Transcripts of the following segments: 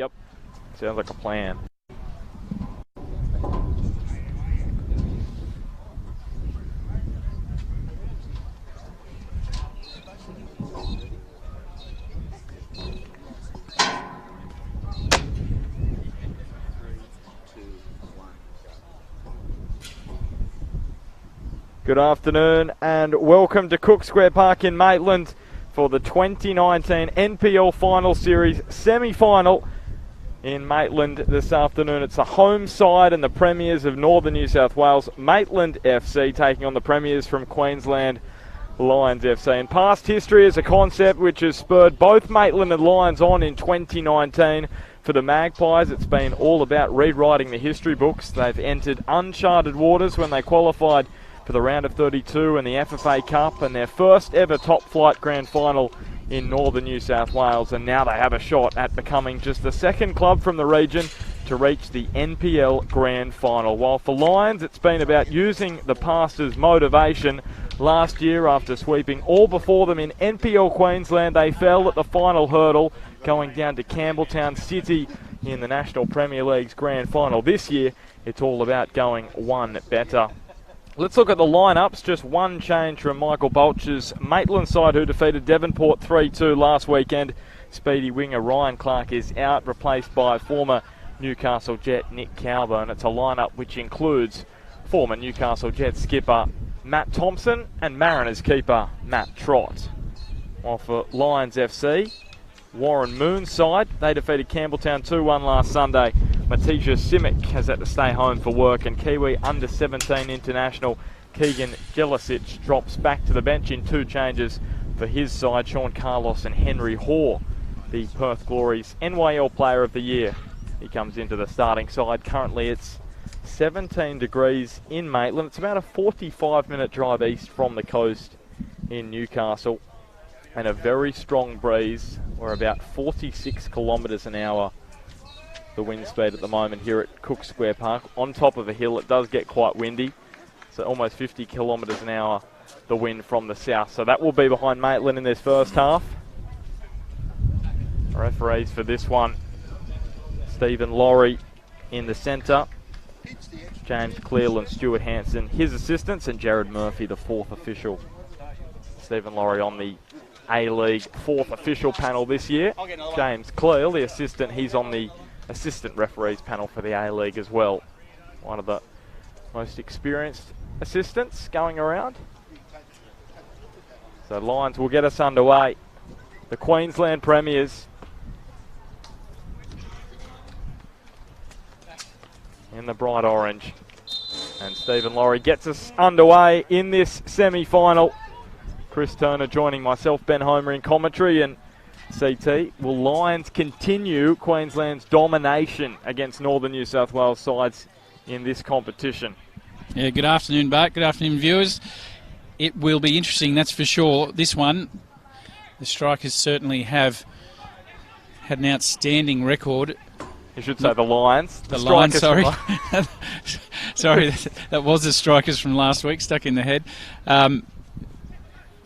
Yep. Sounds like a plan. Good afternoon and welcome to Cook Square Park in Maitland for the 2019 NPL Final Series semi-final in Maitland this afternoon. It's the home side and the premiers of Northern New South Wales, Maitland FC, taking on the premiers from Queensland, Lions FC. And past history is a concept which has spurred both Maitland and Lions on in 2019. For the Magpies, it's been all about rewriting the history books. They've entered uncharted waters when they qualified for the round of 32 in the FFA Cup and their first ever top flight grand final in Northern New South Wales, and now they have a shot at becoming just the second club from the region to reach the NPL grand final. While for Lions, it's been about using the past as motivation. Last year, after sweeping all before them in NPL Queensland, they fell at the final hurdle, going down to Campbelltown City in the National Premier League's grand final. This year, it's all about going one better. Let's look at the lineups. Just one change from Michael Bolch's Maitland side, who defeated Devonport 3-2 last weekend. Speedy winger Ryan Clark is out, replaced by former Newcastle Jet Nick Calvo, and it's a lineup which includes former Newcastle Jet skipper Matt Thompson and Mariners keeper Matt Trott. While for Lions FC, Warren Moon's side, they defeated Campbelltown 2-1 last Sunday. Matija Simic has had to stay home for work, and Kiwi under-17 international Keegan Jelicic drops back to the bench in two changes for his side. Sean Carlos and Henry Hoare, the Perth Glory's NYL Player of the Year. He comes into the starting side. Currently it's 17 degrees in Maitland. It's about a 45-minute drive east from the coast in Newcastle, and a very strong breeze. We're about 46 kilometres an hour, the wind speed at the moment here at Cook Square Park. On top of a hill, it does get quite windy, so almost 50 kilometres an hour, the wind from the south. So that will be behind Maitland in this first half. Referees for this one, Stephen Laurie in the centre, James Clearland, Stuart Hanson, his assistants, and Jared Murphy, the fourth official. Stephen Laurie on the A-League fourth official panel this year. James Clear, the assistant, he's on the assistant referees panel for the A-League as well. One of the most experienced assistants going around. So Lions will get us underway. The Queensland Premiers in the bright orange. And Stephen Laurie gets us underway in this semi-final. Chris Turner joining myself, Ben Homer in commentary, and CT. Will Lions continue Queensland's domination against Northern New South Wales sides in this competition? Yeah, good afternoon, Bart. Good afternoon, viewers. It will be interesting, that's for sure. This one, the Strikers certainly have had an outstanding record. You should say the Lions. The Lions, sorry. Sorry, that was the Strikers from last week, stuck in the head.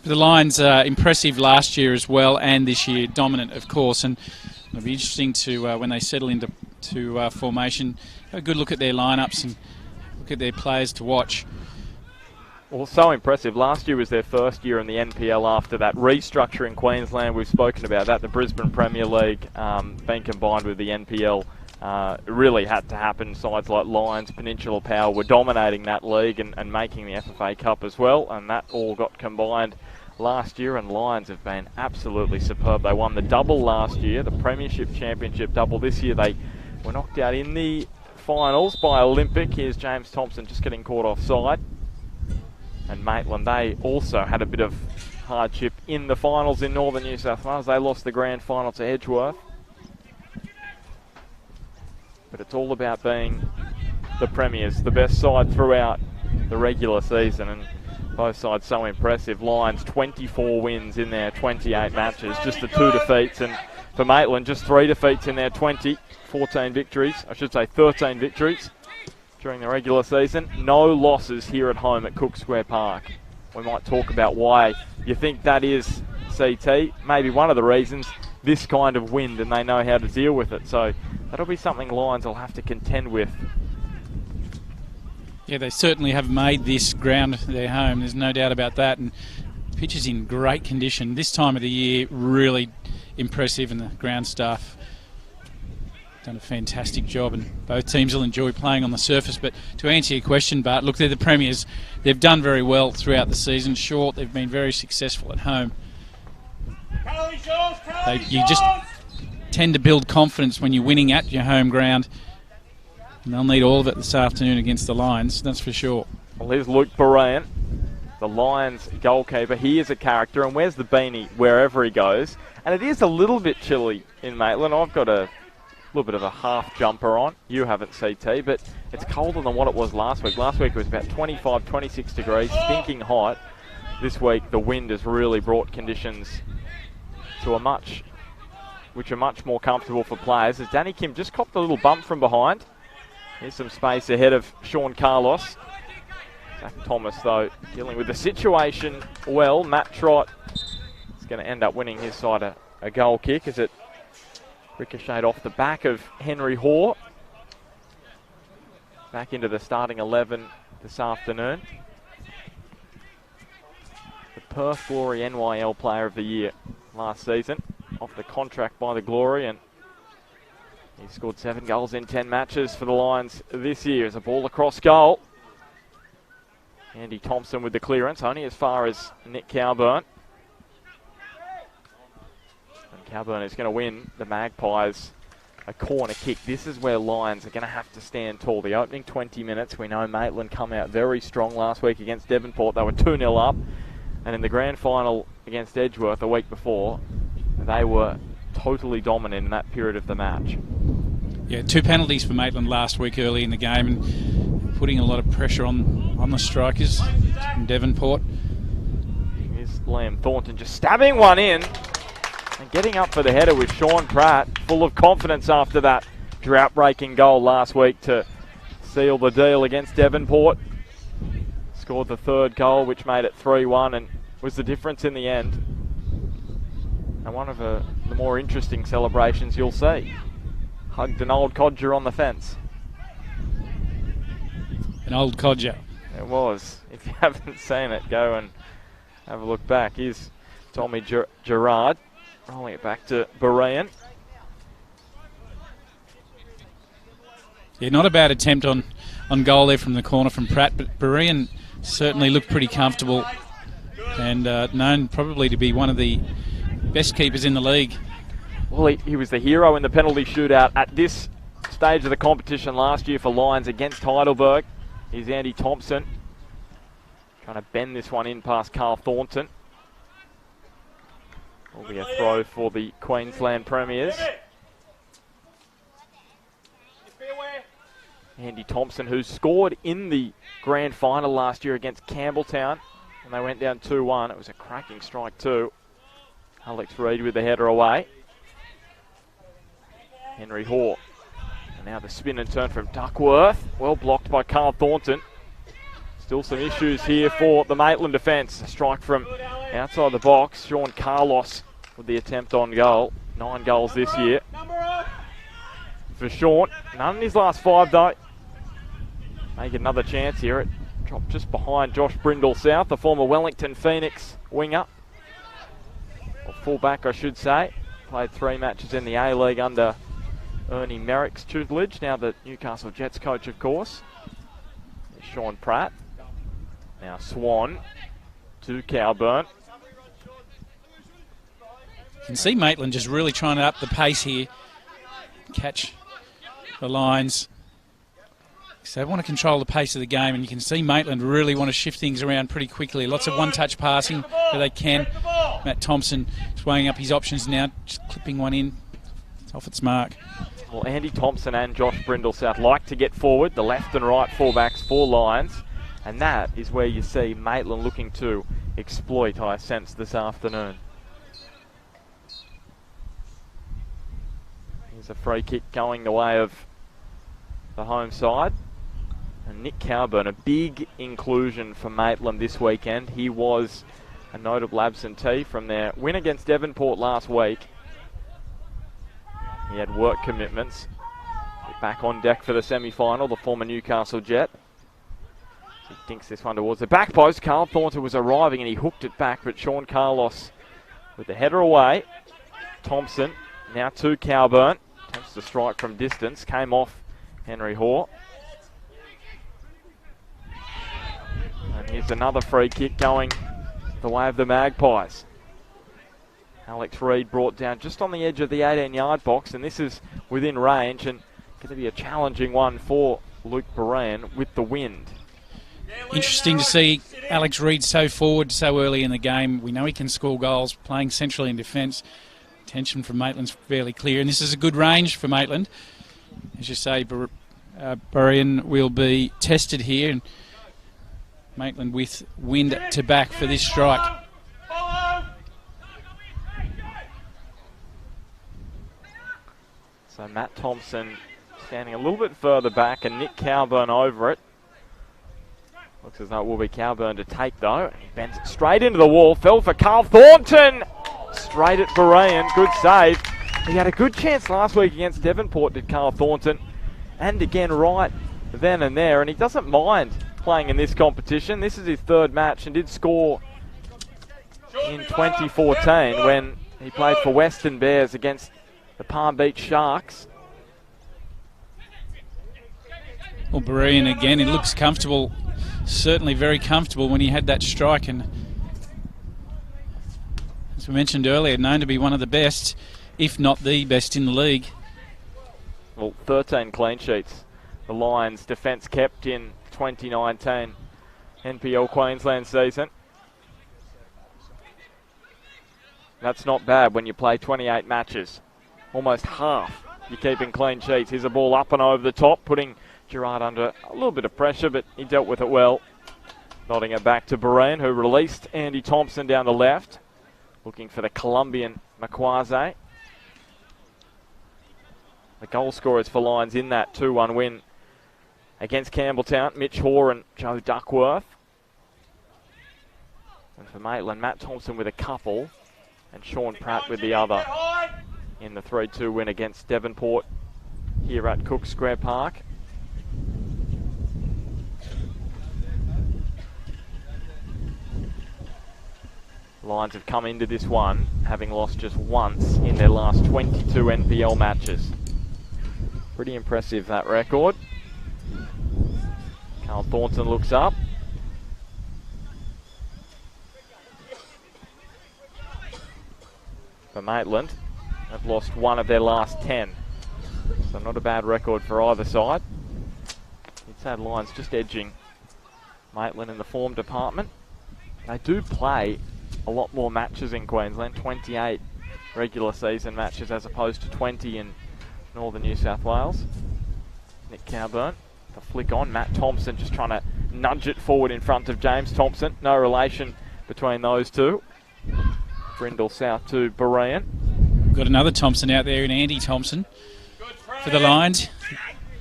The Lions are impressive last year as well, and this year dominant, of course. And it'll be interesting to, when they settle into formation, have a good look at their lineups and look at their players to watch. Well, so impressive. Last year was their first year in the NPL after that restructure in Queensland. We've spoken about that. The Brisbane Premier League being combined with the NPL. It really had to happen. Sides like Lions, Peninsula Power were dominating that league and making the FFA Cup as well, and that all got combined last year, and Lions have been absolutely superb. They won the double last year, the Premiership Championship double. This year they were knocked out in the finals by Olympic. Here's James Thompson just getting caught offside. And Maitland, they also had a bit of hardship in the finals in Northern New South Wales. They lost the grand final to Edgeworth. But it's all about being the Premiers, the best side throughout the regular season, and both sides so impressive. Lions 24 wins in their 28 matches, just the 2 defeats, and for Maitland just 3 defeats in their 14 victories, I should say 13 victories during the regular season. No losses here at home at Cook Square Park. We might talk about why you think that is, CT. Maybe one of the reasons this kind of wind, and they know how to deal with it. So that'll be something Lions will have to contend with. Yeah, they certainly have made this ground their home. There's no doubt about that. And the pitch is in great condition. This time of the year, really impressive, and the ground staff done a fantastic job, and both teams will enjoy playing on the surface. But to answer your question, Bart, look, they're the premiers. They've done very well throughout the season. Short, they've been very successful at home. You just tend to build confidence when you're winning at your home ground, and they'll need all of it this afternoon against the Lions, that's for sure. Well, here's Luke Bryant, the Lions goalkeeper. He is a character, and wears the beanie wherever he goes. And it is a little bit chilly in Maitland. I've got a little bit of a half jumper on. You haven't, CT, but it's colder than what it was last week. Last week it was about 25, 26 degrees, stinking hot. This week the wind has really brought conditions to which are much more comfortable for players, as Danny Kim just copped a little bump from behind. Here's some space ahead of Sean Carlos. Zach Thomas, though, dealing with the situation well. Matt Trott is going to end up winning his side a goal kick as it ricocheted off the back of Henry Hoare. Back into the starting 11 this afternoon. The Perth Glory NYL Player of the Year last season, off the contract by the Glory, and he scored 7 goals in 10 matches for the Lions this year. As a ball across goal. Andy Thompson with the clearance, only as far as Nick Cowburn. Cowburn is going to win the Magpies a corner kick. This is where Lions are going to have to stand tall. The opening 20 minutes, we know Maitland come out very strong last week against Devonport. They were 2-0 up. And in the grand final against Edgeworth a week before, they were totally dominant in that period of the match. Yeah, 2 penalties for Maitland last week early in the game, and putting a lot of pressure on the strikers from Devonport. Here's Liam Thornton just stabbing one in. And getting up for the header with Sean Pratt, full of confidence after that drought-breaking goal last week to seal the deal against Devonport. Scored the 3rd goal, which made it 3-1 and was the difference in the end. And one of the more interesting celebrations you'll see. Hugged an old codger on the fence. An old codger. It was. If you haven't seen it, go and have a look back. Here's Tommy Gerard. Rolling it back to Berean. Yeah, not a bad attempt on goal there from the corner from Pratt, but Berean certainly looked pretty comfortable and known probably to be one of the best keepers in the league. Well, he was the hero in the penalty shootout at this stage of the competition last year for Lions against Heidelberg. Here's Andy Thompson trying to bend this one in past Carl Thornton. Will be a throw for the Queensland Premiers. Andy Thompson, who scored in the grand final last year against Campbelltown, and they went down 2-1. It was a cracking strike too. Alex Reid with the header away. Henry Hoare. And now the spin and turn from Duckworth. Well blocked by Carl Thornton. Still some issues here for the Maitland defence. A strike from outside the box. Sean Carlos with the attempt on goal. 9 goals this year for Sean. None in his last 5 though. Make another chance here. It dropped just behind Josh Brindle South, the former Wellington Phoenix winger. Or fullback, I should say. Played 3 matches in the A-League under Ernie Merrick's tutelage. Now the Newcastle Jets coach, of course. There's Sean Pratt. Now Swan to Cowburn. You can see Maitland just really trying to up the pace here. Catch the Lions. So they want to control the pace of the game, and you can see Maitland really want to shift things around pretty quickly. Lots of one-touch passing where they can. Matt Thompson is weighing up his options now, just clipping one in. It's off its mark. Well, Andy Thompson and Josh Brindle South like to get forward, the left and right fullbacks for Lions. And that is where you see Maitland looking to exploit, I sense, this afternoon. Here's a free kick going the way of the home side. And Nick Cowburn, a big inclusion for Maitland this weekend. He was a notable absentee from their win against Devonport last week. He had work commitments. Back on deck for the semi-final, the former Newcastle Jet. He dinks this one towards the back post. Carl Thornton was arriving and he hooked it back, but Sean Carlos with the header away. Thompson now to Cowburn. Attempts to strike from distance. Came off Henry Hoare. And here's another free kick going the way of the Magpies. Alex Reid brought down just on the edge of the 18-yard box, and this is within range and going to be a challenging one for Luke Beran with the wind. Interesting to see Alex Reid so forward so early in the game. We know he can score goals, playing centrally in defence. Tension from Maitland's fairly clear, and this is a good range for Maitland. As you say, Beran will be tested here, and Maitland with wind to back for this strike. So Matt Thompson standing a little bit further back and Nick Cowburn over it. Looks as though it will be Cowburn to take though. He bends it straight into the wall, fell for Carl Thornton. Straight at Beran, good save. He had a good chance last week against Devonport, did Carl Thornton. And again right then and there, and he doesn't mind playing in this competition. This is his third match and did score in 2014 when he played for Western Bears against the Palm Beach Sharks. Well, Beran again, he looks comfortable, certainly very comfortable when he had that strike, and as we mentioned earlier, known to be one of the best, if not the best in the league. Well, 13 clean sheets. The Lions' defence kept in 2019 NPL Queensland season. That's not bad when you play 28 matches. Almost half you're keeping clean sheets. Here's a ball up and over the top, putting Gerard under a little bit of pressure, but he dealt with it well. Nodding it back to Beran, who released Andy Thompson down the left. Looking for the Colombian Makwaze. The goal scorers for Lions in that 2-1 win against Campbelltown, Mitch Hoare and Joe Duckworth. And for Maitland, Matt Thompson with a couple and Sean Pratt with the other in the 3-2 win against Devonport here at Cook Square Park. Lions have come into this one having lost just once in their last 22 NPL matches. Pretty impressive, that record. Carl Thornton looks up. For Maitland, they've lost one of their last 10. So not a bad record for either side. It's had Lions just edging Maitland in the form department. They do play a lot more matches in Queensland, 28 regular season matches as opposed to 20 in northern New South Wales. Nick Cowburn, the flick on. Matt Thompson just trying to nudge it forward in front of James Thompson. No relation between those two. Brindle South to Beran. Got another Thompson out there in Andy Thompson for the Lions.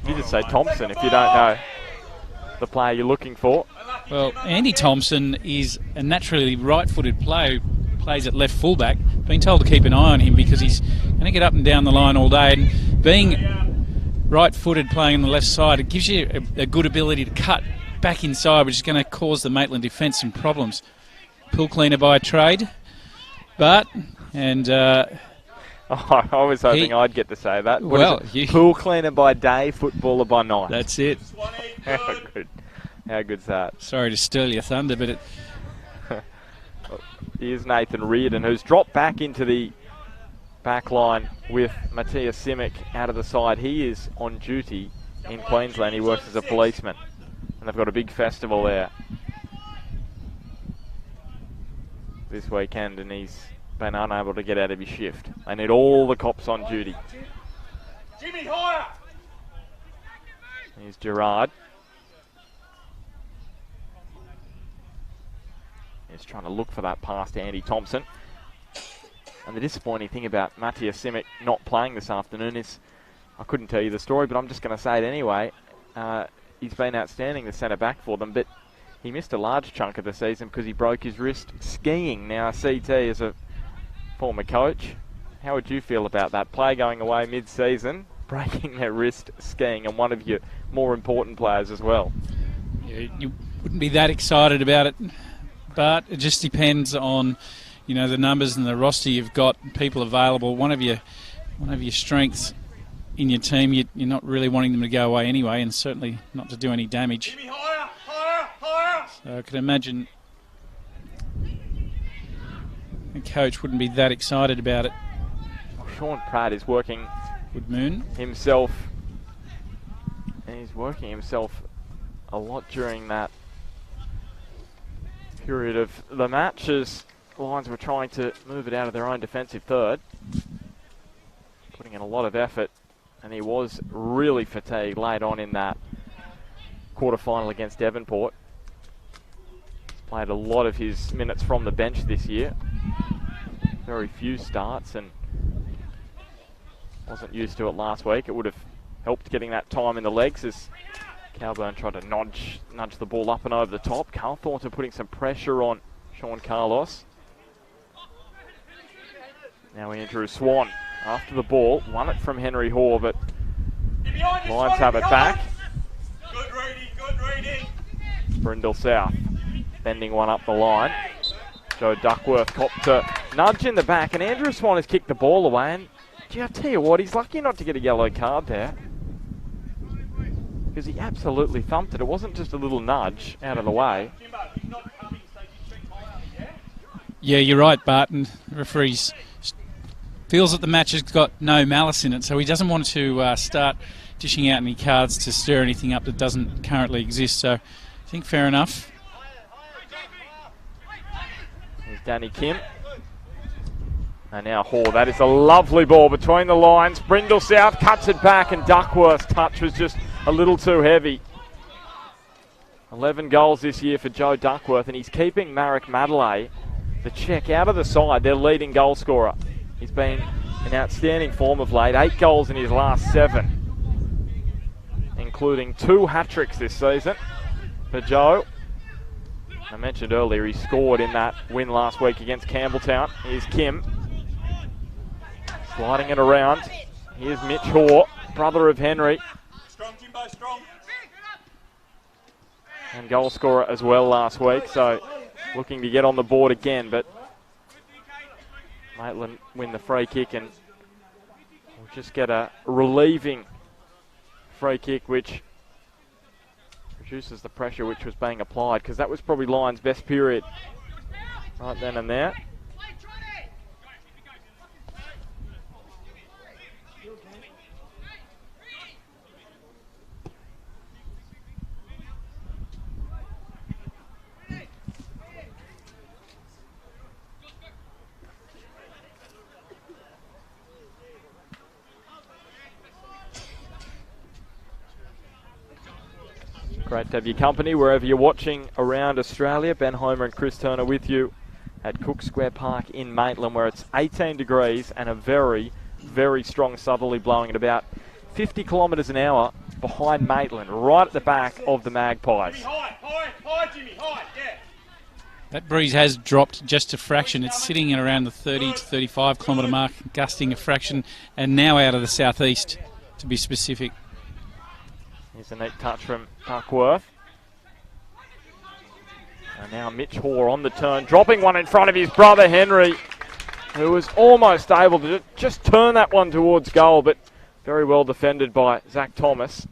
You just say Thompson if you don't know the player you're looking for. Well, Andy Thompson is a naturally right-footed player who plays at left fullback. Been told to keep an eye on him because he's going to get up and down the line all day. And being right-footed playing on the left side, it gives you a good ability to cut back inside, which is going to cause the Maitland defence some problems. Pool cleaner by trade, I was hoping I'd get to say that. Pool cleaner by day, footballer by night. That's it. How good's that? Sorry to steal your thunder, but Here's Nathan Reardon, who's dropped back into the back line with Matthias Simic out of the side. He is on duty in Queensland. He works as a policeman, and they've got a big festival there this weekend, and he's been unable to get out of his shift. They need all the cops on duty. Here's Gerard. He's trying to look for that pass to Andy Thompson. And the disappointing thing about Matthias Simic not playing this afternoon is, I couldn't tell you the story, but I'm just going to say it anyway. He's been outstanding, the centre-back for them, but he missed a large chunk of the season because he broke his wrist skiing. Now, CT is a former coach. How would you feel about that? Player going away mid-season, breaking their wrist skiing, and one of your more important players as well. Yeah, you wouldn't be that excited about it, but it just depends on, you know, the numbers and the roster you've got, people available. One of your strengths in your team, you're not really wanting them to go away anyway, and certainly not to do any damage. So I can imagine the coach wouldn't be that excited about it. Sean Pratt is working Good Moon himself, and he's working himself a lot during that period of the match as Lions were trying to move it out of their own defensive third, putting in a lot of effort, and he was really fatigued late on in that quarterfinal against Devonport. He's played a lot of his minutes from the bench this year, very few starts, and wasn't used to it last week. It would have helped getting that time in the legs as Calburn tried to nudge the ball up and over the top. Carl Thornton putting some pressure on Sean Carlos. Now Andrew Swan after the ball, won it from Henry Hoare, but Lions have it back. Good reading. Brindle South bending one up the line. Joe Duckworth copped a nudge in the back, and Andrew Swan has kicked the ball away. And gee, I tell you what, he's lucky not to get a yellow card there, because he absolutely thumped it. It wasn't just a little nudge out of the way. Yeah, you're right, Barton. The referee feels that the match has got no malice in it, so he doesn't want to start dishing out any cards to stir anything up that doesn't currently exist. So I think fair enough. Here's Danny Kim. And now Hoare. That is a lovely ball between the lines. Brindle South cuts it back, and Duckworth's touch was just a little too heavy. 11 goals this year for Joe Duckworth, and he's keeping Marek Madeley, the Czech, out of the side, their leading goal scorer. He's been in outstanding form of late, 8 goals in his last 7, including 2 hat-tricks this season for Joe. I mentioned earlier he scored in that win last week against Campbelltown. Here's Kim, sliding it around. Here's Mitch Hoare, brother of Henry. Strong, Jimbo, strong. And goal scorer as well last week, so looking to get on the board again, but Maitland win the free kick, and we'll just get a relieving free kick which reduces the pressure which was being applied, because that was probably Lions' best period right then and there. Great to have your company wherever you're watching around Australia. Ben Homer and Chris Turner with you at Cook Square Park in Maitland, where it's 18 degrees and a very, very strong southerly blowing at about 50 kilometres an hour behind Maitland, right at the back of the Magpies. High, Jimmy, high, yeah. That breeze has dropped just a fraction. It's sitting at around the 30 to 35 kilometre mark, gusting a fraction, and now out of the southeast, to be specific. Here's a neat touch from Duckworth. And now Mitch Hoare on the turn, dropping one in front of his brother Henry, who was almost able to just turn that one towards goal, but very well defended by Zach Thomas.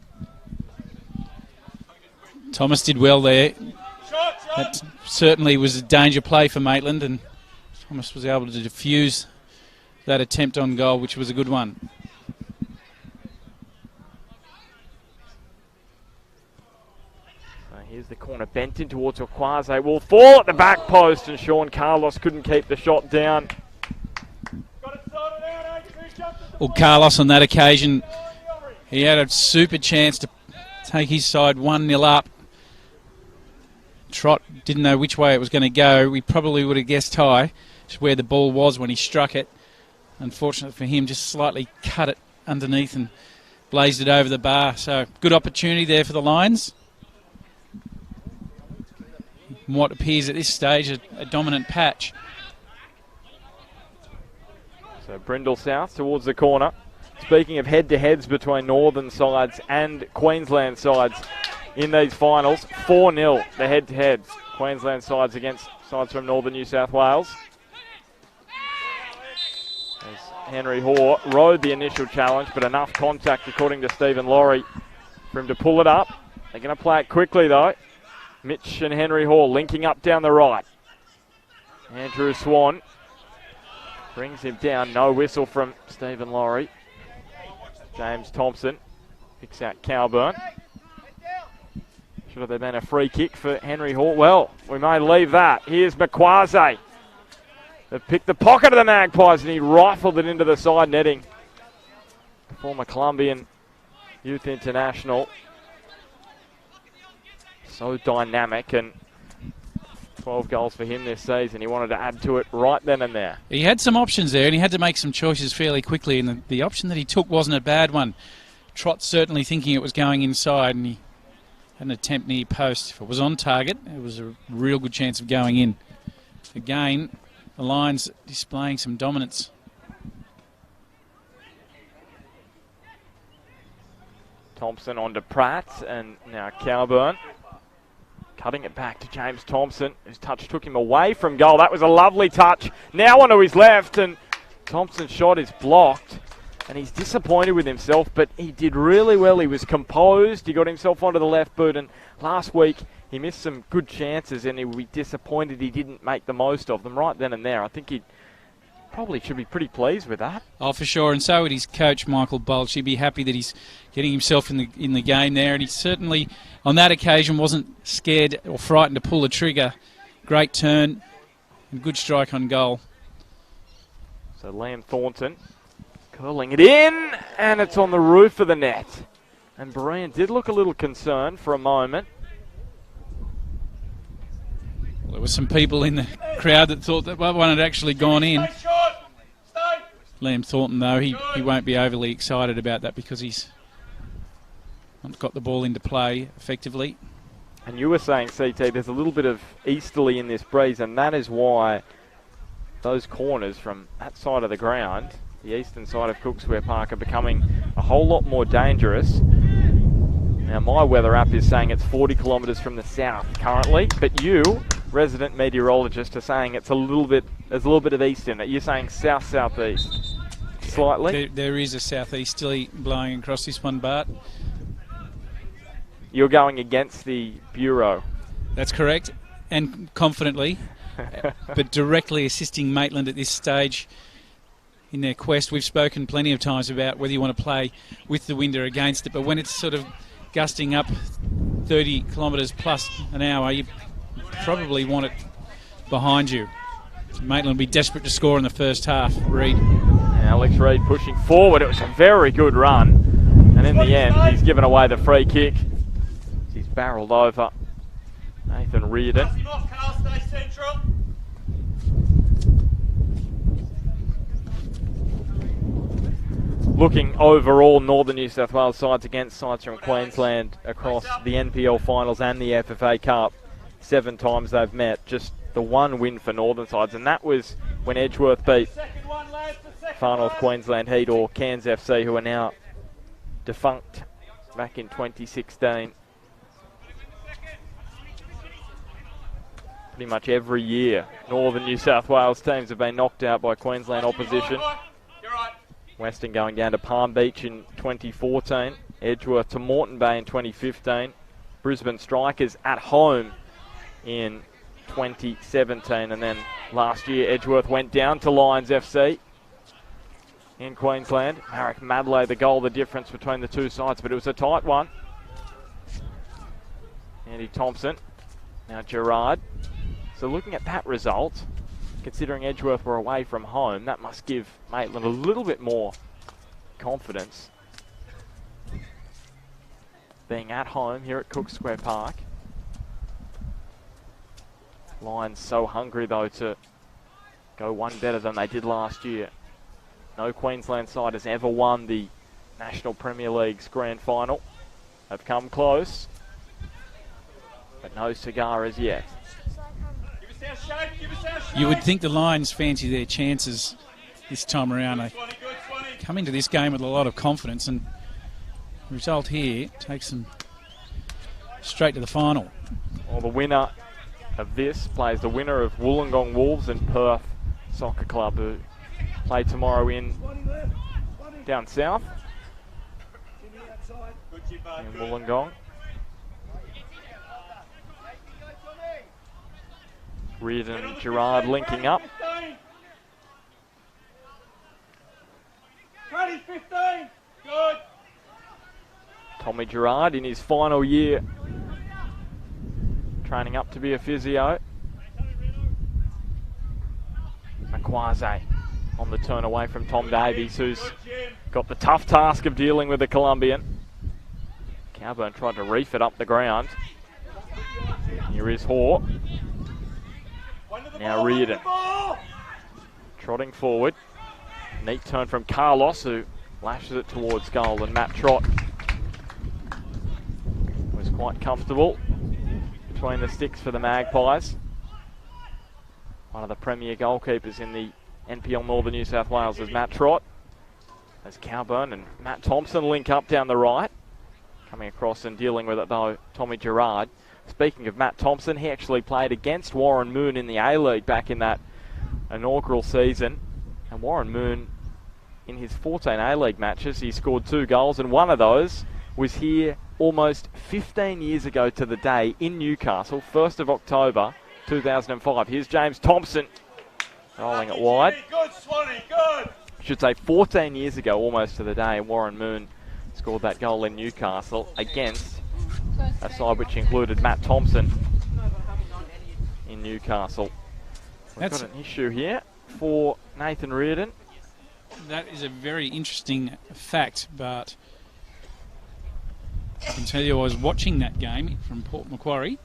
Thomas did well there. That certainly was a danger play for Maitland, and Thomas was able to defuse that attempt on goal, which was a good one. Here's the corner bent in towards Okwase. Will fall at the back post, and Sean Carlos couldn't keep the shot down. Well, Carlos on that occasion, he had a super chance to take his side 1-0 up. Trott didn't know which way it was going to go. We probably would have guessed high, just where the ball was when he struck it. Unfortunately for him, just slightly cut it underneath and blazed it over the bar. So good opportunity there for the Lions. What appears at this stage a dominant patch. So Brindle South towards the corner. Speaking of head-to-heads between northern sides and Queensland sides in these finals, 4-0 the head-to-heads. Queensland sides against sides from northern New South Wales. As Henry Hoare rode the initial challenge, but enough contact, according to Stephen Laurie, for him to pull it up. They're going to play it quickly, though. Mitch and Henry Hoare linking up down the right. Andrew Swan brings him down. No whistle from Stephen Laurie. James Thompson picks out Cowburn. Should have there been a free kick for Henry Hoare? Well, we may leave that. Here's Makwaze. They've picked the pocket of the Magpies and he rifled it into the side netting. Former Colombian Youth International. So dynamic, and 12 goals for him this season. He wanted to add to it right then and there. He had some options there, and he had to make some choices fairly quickly, and the option that he took wasn't a bad one. Trott certainly thinking it was going inside, and he had an attempt near post. If it was on target, it was a real good chance of going in. Again, the Lions displaying some dominance. Thompson on to Pratt, and now Cowburn. Cutting it back to James Thompson, whose touch took him away from goal. That was a lovely touch. Now onto his left, and Thompson's shot is blocked. And he's disappointed with himself, but he did really well. He was composed. He got himself onto the left boot, and last week he missed some good chances, and he would be disappointed he didn't make the most of them right then and there. I think he probably should be pretty pleased with that. Oh, for sure, and so would his coach, Michael Bulch. He'd be happy that he's getting himself in the game there, and he certainly, on that occasion, wasn't scared or frightened to pull the trigger. Great turn and good strike on goal. So Liam Thornton curling it in, and it's on the roof of the net. And Berean did look a little concerned for a moment. Well, there were some people in the crowd that thought that one had actually gone in. Liam Thornton, though, he won't be overly excited about that because he's not got the ball into play effectively. And you were saying, CT, there's a little bit of easterly in this breeze, and that is why those corners from that side of the ground, the eastern side of Cook Square Park, are becoming a whole lot more dangerous. Now, my weather app is saying it's 40 kilometres from the south currently, but you, resident meteorologist, are saying it's there's a little bit of east in it. You're saying south-southeast, slightly? There is a southeasterly blowing across this one, Bart. You're going against the Bureau. That's correct, and confidently, but directly assisting Maitland at this stage in their quest. We've spoken plenty of times about whether you want to play with the wind or against it, but when it's sort of gusting up 30 kilometres plus an hour, you probably want it behind you. Maitland will be desperate to score in the first half. Reid. Alex Reid pushing forward. It was a very good run, and in the end he's given away the free kick. He's barrelled over Nathan Reardon. Looking overall, Northern New South Wales sides against sides from Queensland across the NPL finals and the FFA Cup. 7 times they've met. Just the one win for Northern sides, and that was when Edgeworth beat Far North Queensland Heat, or Cairns FC, who are now defunct, back in 2016. Pretty much every year, Northern New South Wales teams have been knocked out by Queensland opposition. Western going down to Palm Beach in 2014, Edgeworth to Moreton Bay in 2015, Brisbane Strikers at home in 2017, and then last year Edgeworth went down to Lions FC in Queensland. Marek Madley, the goal, the difference between the two sides, but it was a tight one. Andy Thompson, now Gerard. So looking at that result, considering Edgeworth were away from home, that must give Maitland a little bit more confidence. Being at home here at Cook Square Park. Lions so hungry, though, to go one better than they did last year. No Queensland side has ever won the National Premier League's grand final. They've come close, but no cigar as yet. You would think the Lions fancy their chances this time around. They Swanee, good, Swanee. come into this game with a lot of confidence, and the result here takes them straight to the final. Well, the winner of this plays the winner of Wollongong Wolves and Perth Soccer Club, who play tomorrow down south Good, Jimbo, in good. Wollongong. Reardon and Gerard linking up. 20, 15. Good. Tommy Gerard in his final year, training up to be a physio. Makwaze on the turn away from Tom Davies, who's Good, Jim. got the tough task of dealing with the Colombian. Cowburn tried to reef it up the ground. Here is Hoare. One to the Now ball, one to Reardon. the ball. Trotting forward. Neat turn from Carlos, who lashes it towards goal, and Matt Trott was quite comfortable between the sticks for the Magpies. One of the premier goalkeepers in the NPL Northern New South Wales is Matt Trott. As Cowburn and Matt Thompson link up down the right. Coming across and dealing with it though, Tommy Gerard. Speaking of Matt Thompson, he actually played against Warren Moon in the A-League back in that inaugural season. And Warren Moon, in his 14 A-League matches, he scored 2 goals, and one of those was here almost 15 years ago to the day in Newcastle, 1st of October 2005. Here's James Thompson rolling it wide. Good, Swanee, good. I should say 14 years ago almost to the day, Warren Moon scored that goal in Newcastle against a side which included Matt Thompson in Newcastle. We've got an issue here for Nathan Reardon. That is a very interesting fact, but I can tell you I was watching that game from Port Macquarie.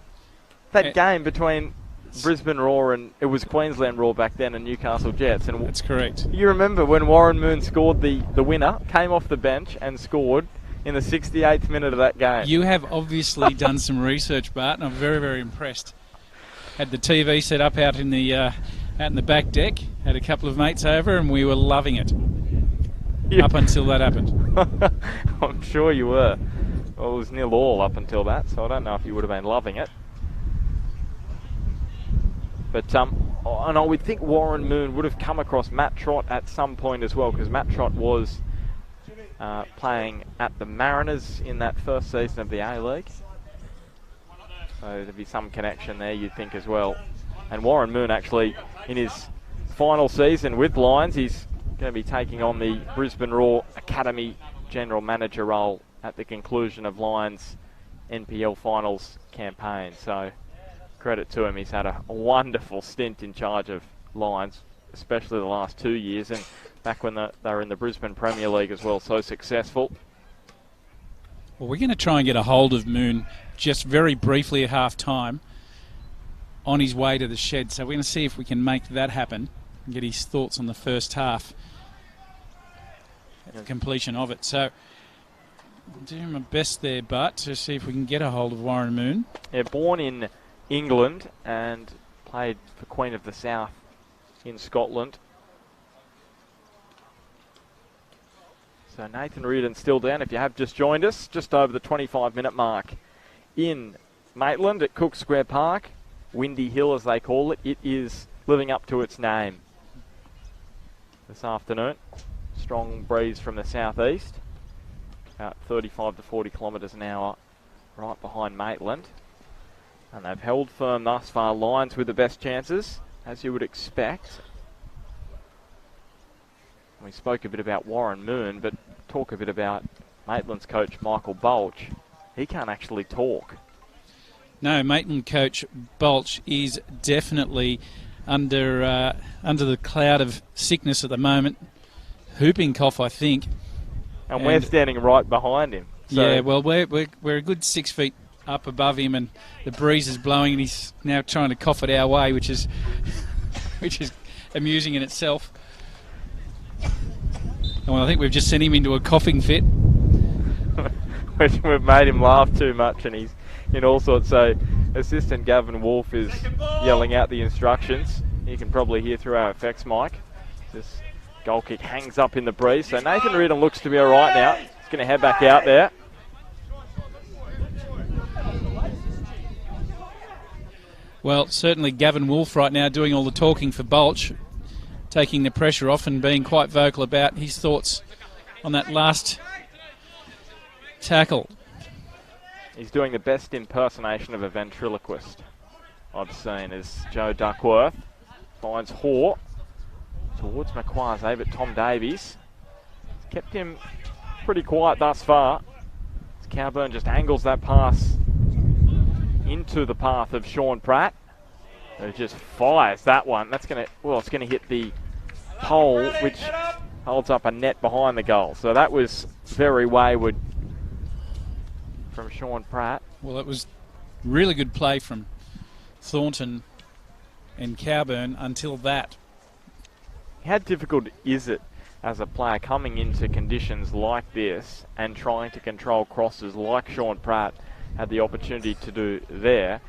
That game between Brisbane Roar and it was Queensland Roar back then and Newcastle Jets. And That's correct. you remember when Warren Moon scored the winner, came off the bench and scored in the 68th minute of that game. You have obviously done some research, Bart, and I'm very, very impressed. Had the TV set up out in the back deck, had a couple of mates over, and we were loving it. Yeah. Up until that happened. I'm sure you were. Well, it was 0-0 up until that, so I don't know if you would have been loving it. But and I would think Warren Moon would have come across Matt Trott at some point as well, because Matt Trott was playing at the Mariners in that first season of the A-League. So there'd be some connection there, you'd think, as well. And Warren Moon actually, in his final season with Lions, he's going to be taking on the Brisbane Roar Academy General Manager role at the conclusion of Lions' NPL Finals campaign. So credit to him, he's had a wonderful stint in charge of Lions, especially the last 2 years, and back when they were in the Brisbane Premier League as well, so successful. Well, we're going to try and get a hold of Moon just very briefly at half-time on his way to the shed. So we're going to see if we can make that happen and get his thoughts on the first half at the completion of it. So I'm doing my best there, Bart, to see if we can get a hold of Warren Moon. Yeah, born in England and played for Queen of the South in Scotland. So Nathan Reardon still down. If you have just joined us, just over the 25-minute mark in Maitland at Cook Square Park. Windy Hill, as they call it. It is living up to its name this afternoon. Strong breeze from the southeast, about 35 to 40 kilometres an hour, right behind Maitland. And they've held firm thus far. Lions with the best chances, as you would expect. We spoke a bit about Warren Moon, but talk a bit about Maitland's coach, Michael Bulch. He can't actually talk. No, Maitland coach Bulch is definitely under the cloud of sickness at the moment. Whooping cough, I think. And we're standing right behind him. So yeah, well, we're a good 6 feet up above him, and the breeze is blowing, and he's now trying to cough it our way, which is amusing in itself. Well, I think we've just sent him into a coughing fit. We've made him laugh too much, and he's in all sorts. So assistant Gavin Wolfe is yelling out the instructions. You can probably hear through our effects mic. Just Goal kick hangs up in the breeze. So Nathan Reardon looks to be all right now. He's going to head back out there. Well, certainly Gavin Wolfe right now doing all the talking for Bolch, taking the pressure off and being quite vocal about his thoughts on that last tackle. He's doing the best impersonation of a ventriloquist I've seen as Joe Duckworth finds Hoare towards Makwase, but Tom Davies has kept him pretty quiet thus far. As Cowburn just angles that pass into the path of Sean Pratt, who just fires that one. That's going to, well, it's going to hit the pole, which holds up a net behind the goal. So that was very wayward from Sean Pratt. Well, it was really good play from Thornton and Cowburn until that. How difficult is it as a player coming into conditions like this and trying to control crosses like Sean Pratt had the opportunity to do there?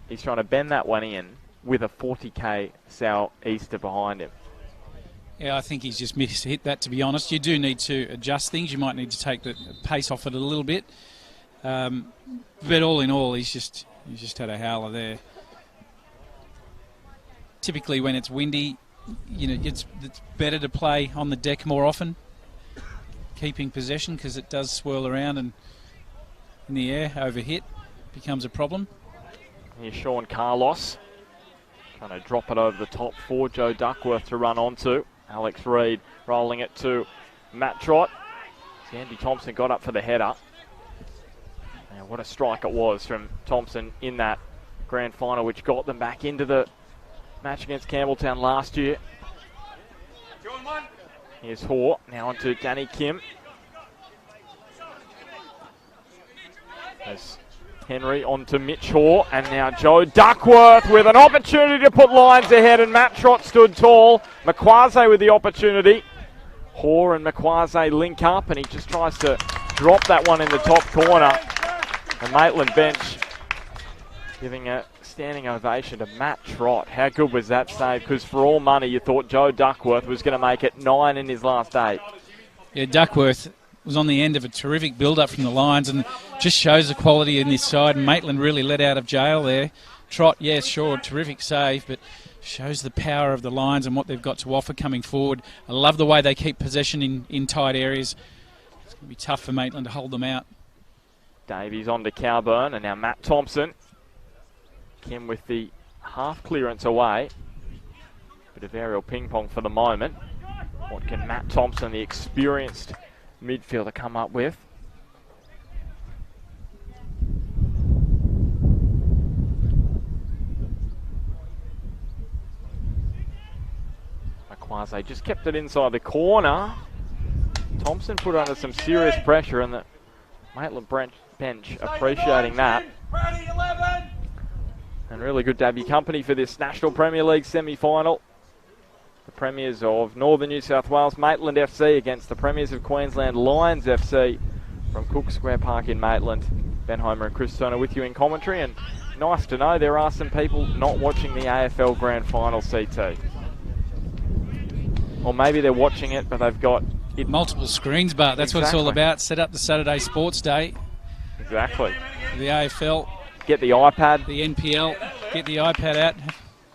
He's trying to bend that one in with a 40k southeaster behind him. Yeah, I think he's just hit that, to be honest. You do need to adjust things. You might need to take the pace off it a little bit. But all in all, he's just had a howler there. Typically when it's windy, you know, it's better to play on the deck more often, keeping possession, because it does swirl around and in the air, overhit becomes a problem. Here's Sean Carlos trying to drop it over the top for Joe Duckworth to run onto. Alex Reid rolling it to Matt Trott. Andy Thompson got up for the header. And what a strike it was from Thompson in that grand final, which got them back into the match against Campbelltown last year. Here's Hoare, now onto Danny Kim. There's Henry onto Mitch Hoare, and now Joe Duckworth with an opportunity to put lines ahead, and Matt Trott stood tall. Makwase with the opportunity. Hoare and Makwase link up, and he just tries to drop that one in the top corner. The Maitland bench giving a standing ovation to Matt Trott. How good was that save? Because for all money, you thought Joe Duckworth was going to make it 9 in his last 8. Yeah, Duckworth was on the end of a terrific build-up from the lines and just shows the quality in this side. Maitland really let out of jail there. Trott, yeah, sure, terrific save, but shows the power of the Lions and what they've got to offer coming forward. I love the way they keep possession in tight areas. It's going to be tough for Maitland to hold them out. Davies on to Cowburn, and now Matt Thompson. Kim with the half clearance away. Bit of aerial ping pong for the moment. What can Matt Thompson, the experienced midfielder, come up with? Makwase just kept it inside the corner. Thompson put under some serious pressure, and the Maitland bench appreciating that. And really good to have your company for this National Premier League semi-final. The Premiers of Northern New South Wales, Maitland FC, against the Premiers of Queensland, Lions FC, from Cook Square Park in Maitland. Ben Homer and Chris Turner with you in commentary, and nice to know there are some people not watching the AFL Grand Final CT. Or maybe they're watching it, but they've got it. Multiple screens, but that's what it's all about. Set up the Saturday Sports Day. Exactly. The AFL. Get the iPad. The NPL. Get the iPad out.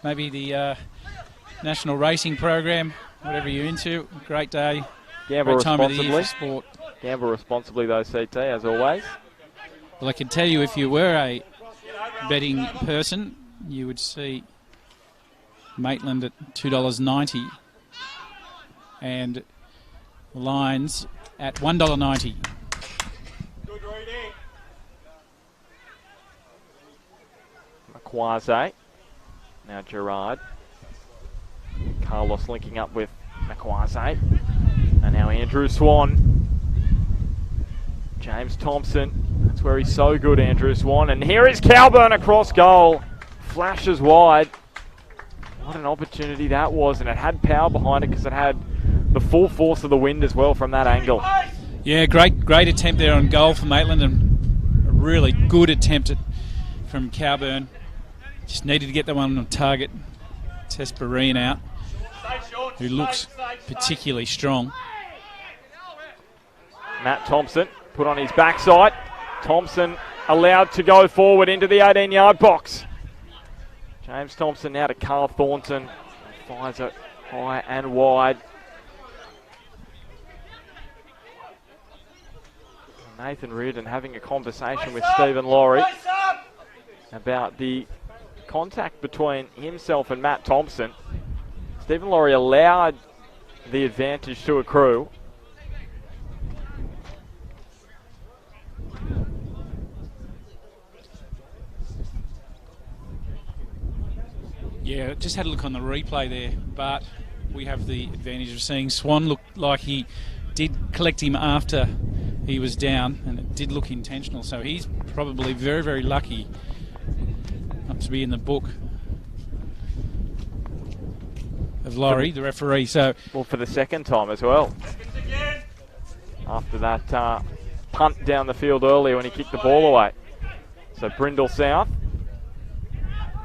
Maybe the National Racing Program. Whatever you're into. Great day. Gamble Great time responsibly. of the year for sport. Gamble responsibly though, CT, as always. Well, I can tell you, if you were a betting person, you would see Maitland at $2.90 and Lions at $1.90. Good reading. Makwase. Now Gerard. Carlos linking up with Makwase. And now Andrew Swan. James Thompson. That's where he's so good, Andrew Swan. And here is Cowburn across goal. Flashes wide. What an opportunity that was. And it had power behind it because it had the full force of the wind as well from that angle. Yeah, great attempt there on goal for Maitland, and a really good attempt from Cowburn. Just needed to get that one on target. Tesperine out. who looks particularly strong. Matt Thompson put on his backside. Thompson allowed to go forward into the 18-yard box. James Thompson now to Carl Thornton. Fires it high and wide. Nathan Reardon having a conversation with Stephen Laurie about the contact between himself and Matt Thompson. Stephen Laurie allowed the advantage to accrue. Yeah, just had a look on the replay there, but we have the advantage of seeing Swan look like he did collect him after he was down, and it did look intentional, so he's probably very, very lucky not to be in the book of Laurie, the referee. So, well, for the second time as well. After that punt down the field earlier when he kicked the ball away. So Brindle South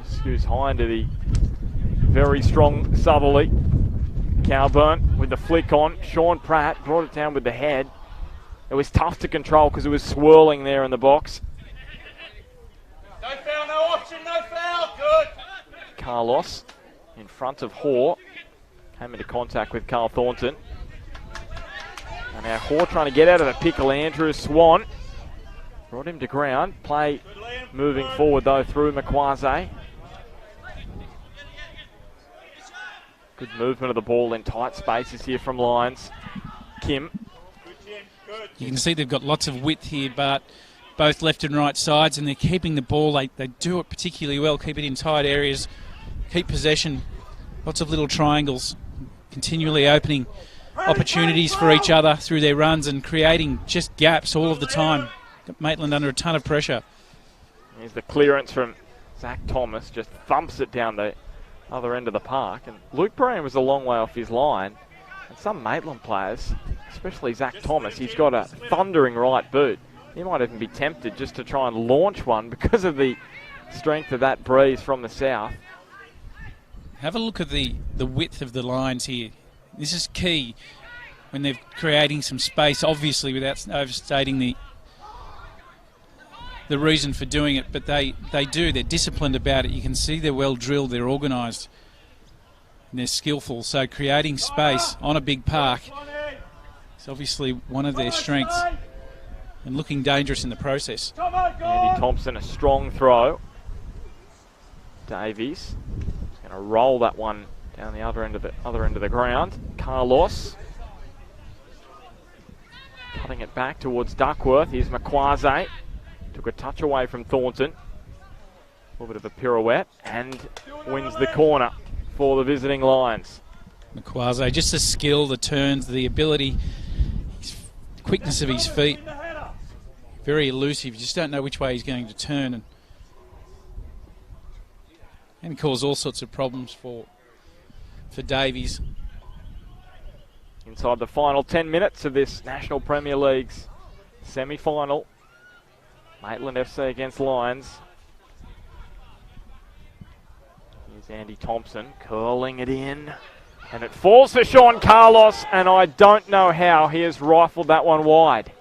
skews high into the very strong Southerly. Cowburn with the flick on. Sean Pratt brought it down with the head. It was tough to control because it was swirling there in the box. No foul, no option, no foul. Good. Carlos in front of Hoare. Came into contact with Carl Thornton. And now Hoare trying to get out of the pickle. Andrew Swan brought him to ground. Play moving forward though through Makwase. Good movement of the ball in tight spaces here from Lions. Kim. You can see they've got lots of width here, but both left and right sides, and they're keeping the ball. They do it particularly well, keep it in tight areas, keep possession, lots of little triangles, continually opening opportunities for each other through their runs and creating just gaps all of the time. Got Maitland under a ton of pressure. Here's the clearance from Zach Thomas, just thumps it down the other end of the park. And Luke Bryan was a long way off his line. And some Maitland players, especially Zach Thomas, he's got a thundering right boot. He might even be tempted just to try and launch one because of the strength of that breeze from the south. Have a look at the width of the lines here. This is key when they're creating some space, obviously without overstating the reason for doing it, but they're disciplined about it. You can see they're well drilled, they're organised, and they're skillful. So creating space on a big park is obviously one of their strengths, and looking dangerous in the process. Andy Thompson, a strong throw. Davies is going to roll that one down the other end of the ground. Carlos cutting it back towards Duckworth. Here's Makwase. Took a touch away from Thornton. A little bit of a pirouette and wins the corner for the visiting Lions. Makwase, just the skill, the turns, the ability, the quickness of his feet. Very elusive. You just don't know which way he's going to turn, and cause all sorts of problems for Davies. Inside the final 10 minutes of this National Premier League's semi-final. Maitland FC against Lions. Here's Andy Thompson curling it in. And it falls for Sean Carlos, and I don't know how he has rifled that one wide.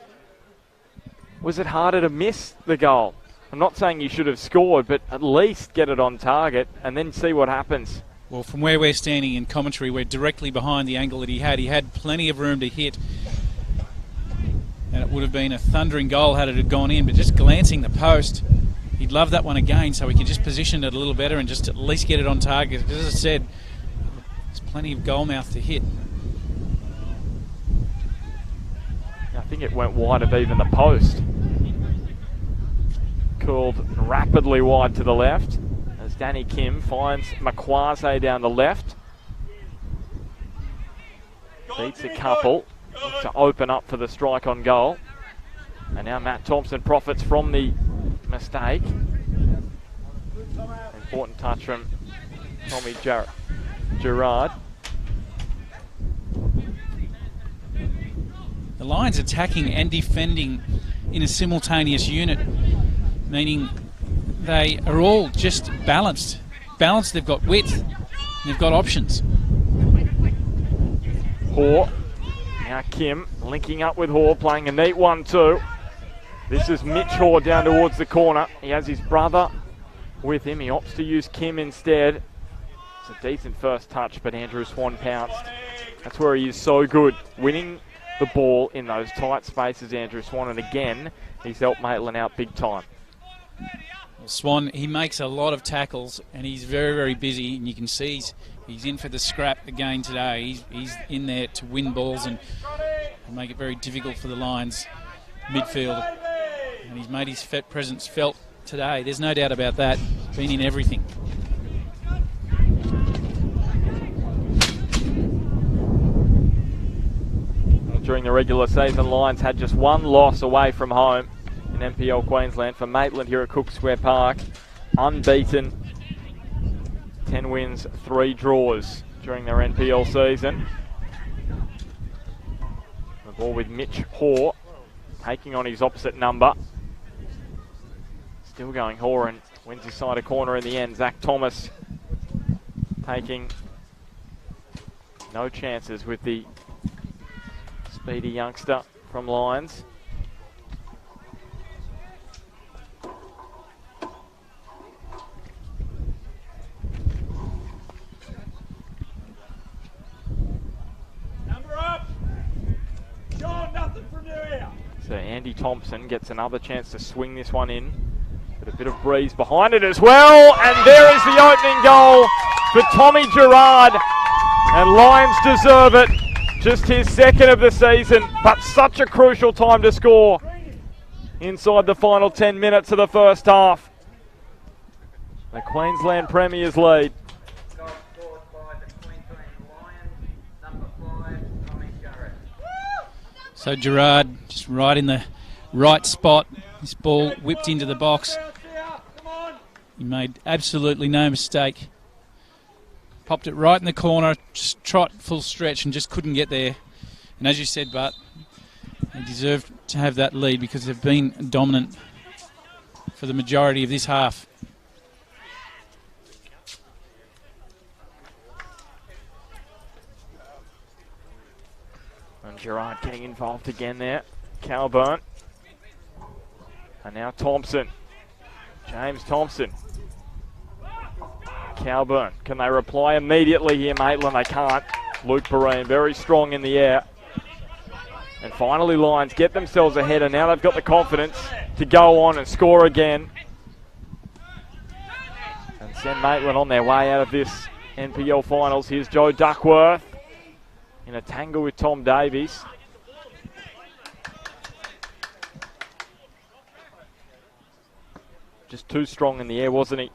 Was it harder to miss the goal? I'm not saying you should have scored, but at least get it on target and then see what happens. Well, from where we're standing in commentary, we're directly behind the angle that he had. He had plenty of room to hit, and it would have been a thundering goal had it had gone in, but just glancing the post, he'd love that one again so he could just position it a little better and just at least get it on target. As I said, there's plenty of goal mouth to hit. I think it went wide of even the post. Curled rapidly wide to the left as Danny Kim finds Makwase down the left. Beats a couple to open up for the strike on goal. And now Matt Thompson profits from the mistake. Important touch from Tommy Gerard. The Lions attacking and defending in a simultaneous unit, meaning they are all just balanced. They've got width, they've got options. Hoare. Now Kim linking up with Hoare, playing a neat 1-2. This is Mitch Hoare down towards the corner. He has his brother with him. He opts to use Kim instead. It's a decent first touch, but Andrew Swan pounced. That's where he is so good, winning the ball in those tight spaces, Andrew Swan. And again, he's helped Maitland out big time. Well, Swan, he makes a lot of tackles, and he's very, very busy. And you can see he's in for the scrap again today. He's in there to win balls and make it very difficult for the Lions midfield. And he's made his presence felt today. There's no doubt about that. He's been in everything. During the regular season, Lions had just one loss away from home in NPL Queensland. For Maitland here at Cook Square Park, unbeaten, 10 wins, 3 draws during their NPL season. The ball with Mitch Hoare, taking on his opposite number. Still going Hoare, and wins his side a corner in the end. Zach Thomas taking no chances with the speedy youngster from Lions. Number up. Sean, nothing from you here. So Andy Thompson gets another chance to swing this one in. But a bit of breeze behind it as well. And there is the opening goal for Tommy Gerard. And Lions deserve it. Just his second of the season, but such a crucial time to score inside the final 10 minutes of the first half. The Queensland Premiers lead. So Gerard just right in the right spot. This ball whipped into the box. He made absolutely no mistake. Popped it right in the corner, just trot full stretch and just couldn't get there. And as you said, Bart, they deserve to have that lead because they've been dominant for the majority of this half. And Gerard getting involved again there. Calburn. And now Thompson. James Thompson. Calburn. Can they reply immediately here, Maitland? They can't. Luke Perrine very strong in the air. And finally Lions get themselves ahead, and now they've got the confidence to go on and score again. And send Maitland on their way out of this NPL finals. Here's Joe Duckworth in a tangle with Tom Davies. Just too strong in the air, wasn't he?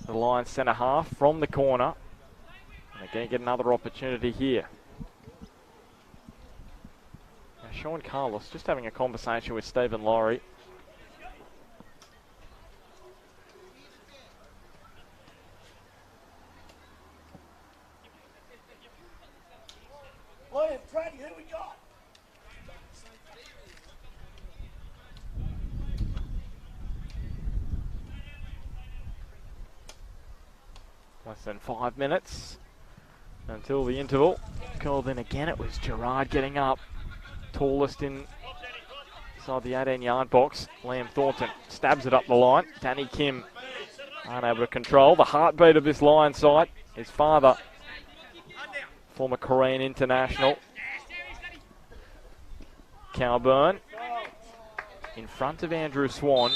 The Lions centre half from the corner. And they're going to get another opportunity here. Now Sean Carlos just having a conversation with Stephen Laurie. William, Traddy, who we got? Less than 5 minutes until the interval. Called in again. It was Gerard getting up. Tallest inside the 18-yard box. Liam Thornton stabs it up the line. Danny Kim unable to control the heartbeat of this Lions side. His father, former Korean international. Calburn in front of Andrew Swan.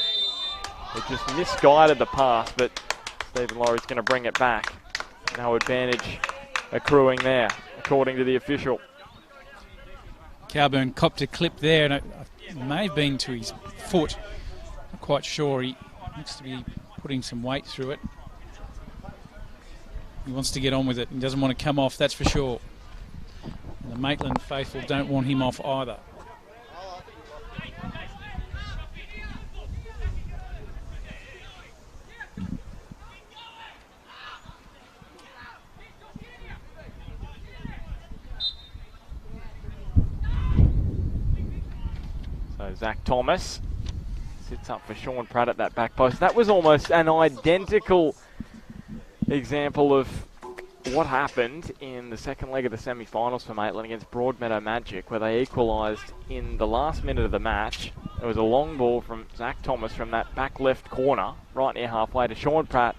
It just misguided the pass, but Stephen Laurie's going to bring it back. No advantage accruing there, according to the official. Calburn copped a clip there, and it may have been to his foot. Not quite sure. He looks to be putting some weight through it. He wants to get on with it. He doesn't want to come off, that's for sure. And the Maitland faithful don't want him off either. So Zach Thomas sits up for Sean Pratt at that back post. That was almost an identical example of what happened in the second leg of the semi-finals for Maitland against Broadmeadow Magic, where they equalised in the last minute of the match. It was a long ball from Zach Thomas from that back left corner, right near halfway, to Sean Pratt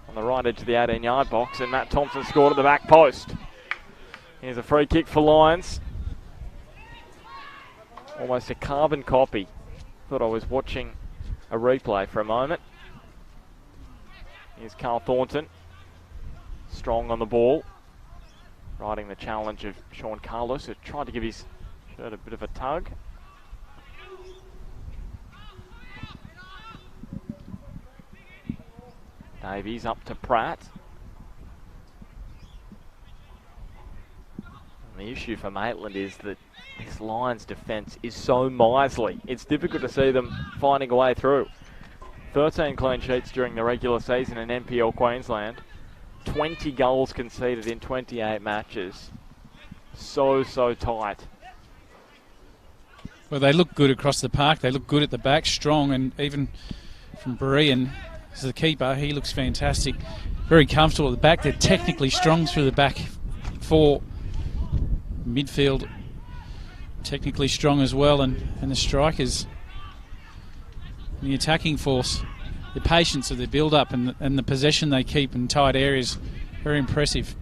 on the right edge of the 18-yard box, and Matt Thompson scored at the back post. Here's a free kick for Lions. Almost a carbon copy. Thought I was watching a replay for a moment. Here's Carl Thornton. Strong on the ball. Riding the challenge of Sean Carlos, who tried to give his shirt a bit of a tug. Davies up to Pratt. And the issue for Maitland is that this Lions defence is so miserly. It's difficult to see them finding a way through. 13 clean sheets during the regular season in NPL Queensland. 20 goals conceded in 28 matches. So tight. Well, they look good across the park. They look good at the back, strong, and even from Berean as the keeper, he looks fantastic. Very comfortable at the back. They're technically strong through the back four. Midfield technically strong as well, and the strikers, the attacking force, the patience of their build-up and the possession they keep in tight areas, very impressive.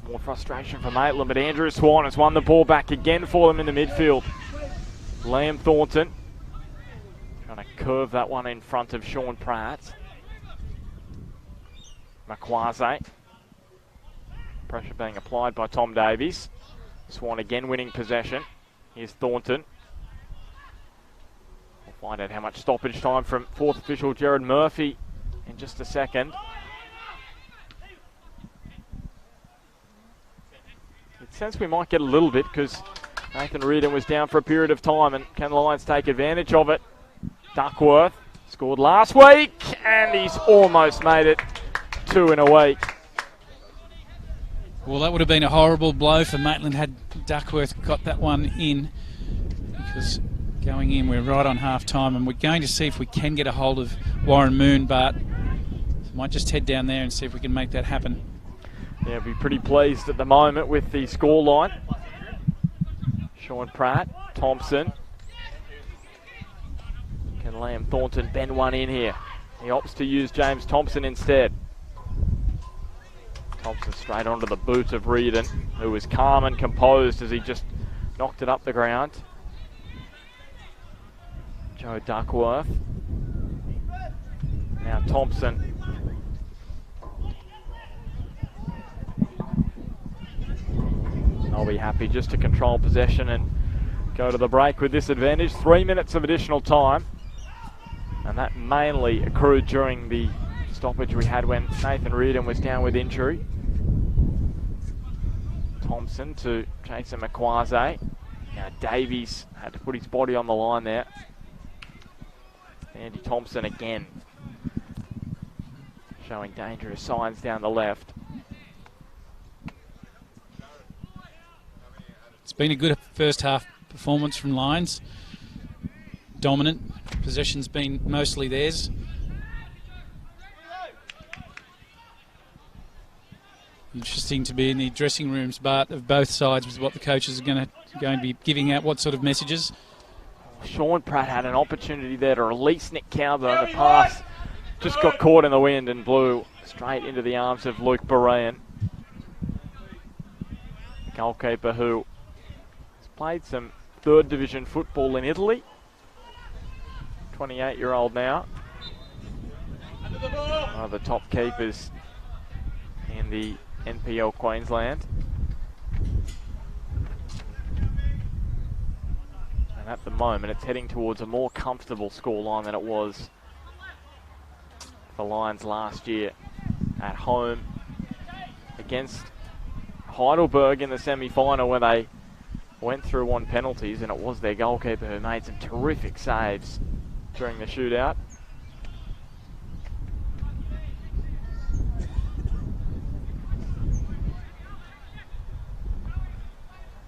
More frustration for Maitland, but Andrew Swan has won the ball back again for them in the midfield. Liam Thornton trying to curve that one in front of Sean Pratt. Makwaze. Pressure being applied by Tom Davies. Swan again winning possession. Here's Thornton. We'll find out how much stoppage time from fourth official Jared Murphy in just a second. It sense we might get a little bit because Nathan Reardon was down for a period of time, and can the Lions take advantage of it? Duckworth scored last week and he's almost made it 2 in a week. Well, that would have been a horrible blow for Maitland had Duckworth got that one in, because going in we're right on half time, and we're going to see if we can get a hold of Warren Moon, but might just head down there and see if we can make that happen. Yeah, be pretty pleased at the moment with the scoreline. Sean Pratt, Thompson. Can Liam Thornton bend one in here? He opts to use James Thompson instead. Thompson straight onto the boot of Reardon, who was calm and composed as he just knocked it up the ground. Joe Duckworth. Now Thompson. I'll be happy just to control possession and go to the break with this advantage. 3 minutes of additional time. And that mainly accrued during the stoppage we had when Nathan Reardon was down with injury. Thompson to Jason Makwaze. Now Davies had to put his body on the line there. Andy Thompson again showing dangerous signs down the left. It's been a good first half performance from Lions. Dominant. Possession's been mostly theirs. Interesting to be in the dressing rooms, but of both sides, was what the coaches are going to be giving out, what sort of messages. Sean Pratt had an opportunity there to release Nick Cowburn. The pass just got caught in the wind and blew straight into the arms of Luke Berean. The goalkeeper who has played some third division football in Italy. 28-year-old now. One of the top keepers in the NPL Queensland. And at the moment it's heading towards a more comfortable scoreline than it was for Lions last year at home against Heidelberg in the semi-final, where they went through on penalties, and it was their goalkeeper who made some terrific saves during the shootout.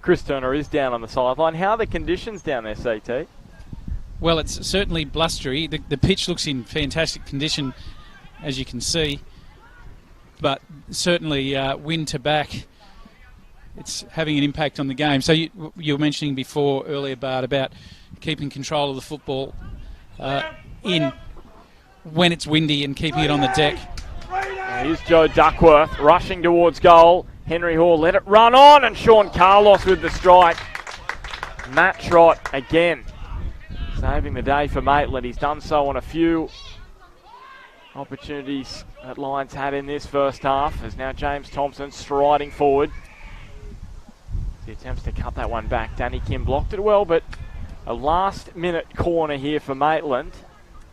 Chris Turner is down on the sideline. How are the conditions down there, CT? Well, it's certainly blustery. The pitch looks in fantastic condition, as you can see. but certainly win to back, it's having an impact on the game. So you were mentioning earlier, Bart, about keeping control of the football in when it's windy and keeping it on the deck. Here's Joe Duckworth rushing towards goal. Henry Hall let it run on, and Sean Carlos with the strike. Matt Trott again saving the day for Maitland. He's done so on a few opportunities that Lions had in this first half, as now James Thompson striding forward. He attempts to cut that one back. Danny Kim blocked it well, but a last-minute corner here for Maitland.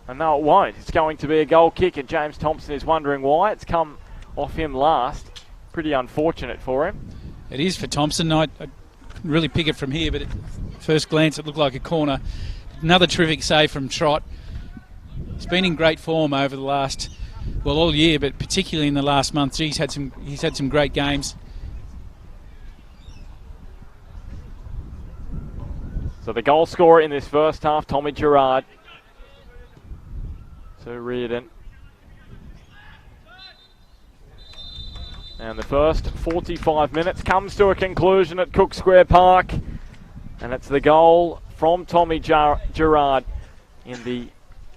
And no, it won't. It's going to be a goal kick, and James Thompson is wondering why. It's come off him last. Pretty unfortunate for him. It is for Thompson. I couldn't really pick it from here, but at first glance it looked like a corner. Another terrific save from Trott. He's been in great form over the last, all year, but particularly in the last month. He's had some great games. So the goal scorer in this first half, Tommy Gerard. So Reardon. And the first 45 minutes comes to a conclusion at Cook Square Park. And it's the goal from Tommy Gerard in the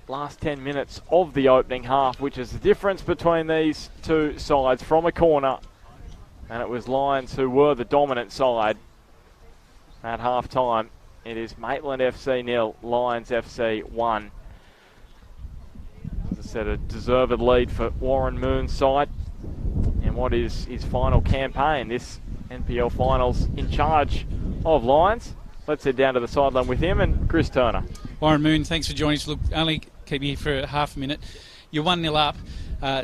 last 10 minutes of the opening half, which is the difference between these two sides from a corner. And it was Lions who were the dominant side at half-time. It is Maitland FC 0, Lions FC 1. As I said, a deserved lead for Warren Moon's side. And what is his final campaign, this NPL Finals, in charge of Lions. Let's head down to the sideline with him and Chris Turner. Warren Moon, thanks for joining us. Look, only keep you here for half a minute. You're 1-0 up.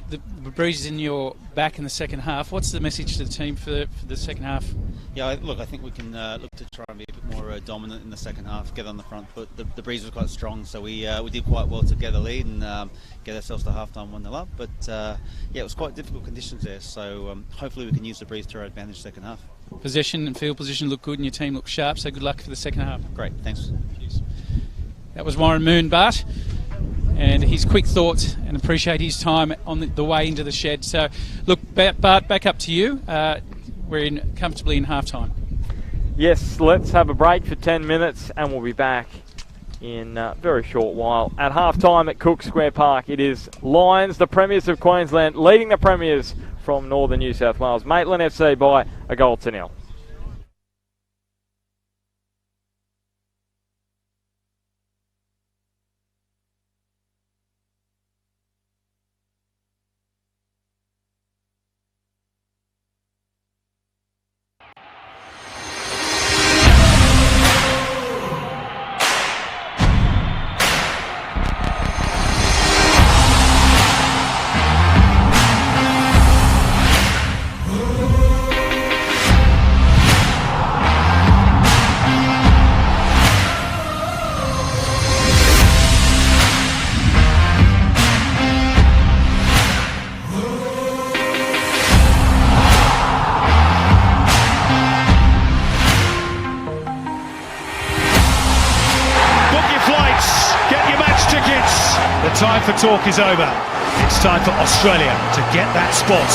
The breeze is in your back in the second half. What's the message to the team for the second half? Yeah, look, I think we can look to try and be a bit more dominant in the second half, get on the front foot. The breeze was quite strong, so we did quite well to get a lead and get ourselves to half-time 1-0 up. But yeah, it was quite difficult conditions there, so hopefully we can use the breeze to our advantage second half. Possession and field position look good and your team looks sharp, so good luck for the second half. Great, thanks. That was Warren Moon, Bart, and his quick thoughts, and appreciate his time on the way into the shed. So look, Bart, back up to you. We're comfortably in half-time. Yes, let's have a break for 10 minutes and we'll be back in a very short while. At half-time at Cook Square Park, it is Lions, the Premiers of Queensland, leading the Premiers from Northern New South Wales. Maitland FC by a goal to nil. Time for talk is over. It's time for Australia to get that spot.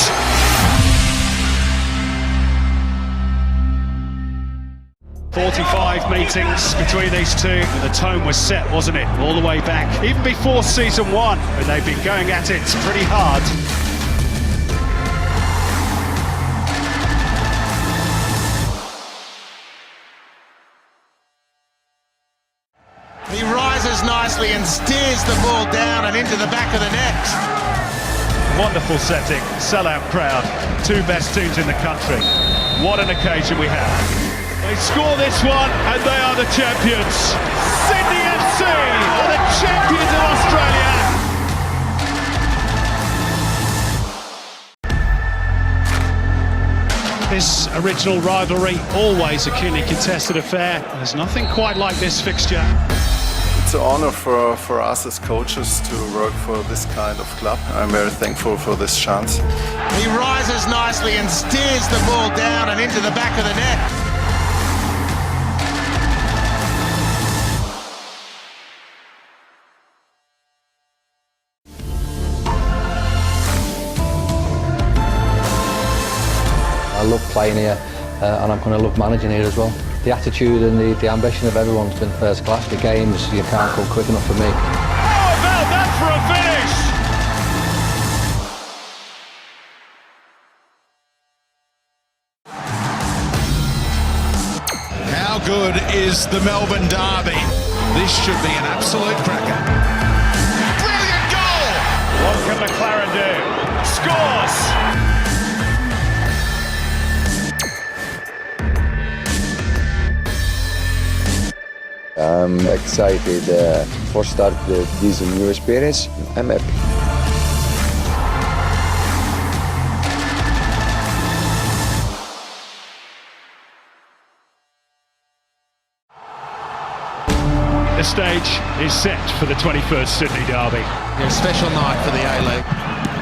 "45 meetings between these two, and the tone was set, wasn't it? All the way back, even before season one, when they've been going at it pretty hard. He rises nicely and steers the ball down and into the back of the net. Wonderful setting, sellout crowd, two best teams in the country. What an occasion we have. They score this one and they are the champions. Sydney FC are the champions of Australia. This original rivalry, always a keenly contested affair. There's nothing quite like this fixture. It's an honor for us as coaches to work for this kind of club. I'm very thankful for this chance. He rises nicely and steers the ball down and into the back of the net. playing here, and I'm going to love managing here as well. The attitude and the ambition of everyone's been first class. The games, you can't go quick enough for me. How about that for a finish? How good is the Melbourne derby? This should be an absolute cracker. Brilliant goal! What can McLaren do? Scores! I'm excited for start this new experience. I'm happy. The stage is set for the 21st Sydney derby. A special night for the A-League.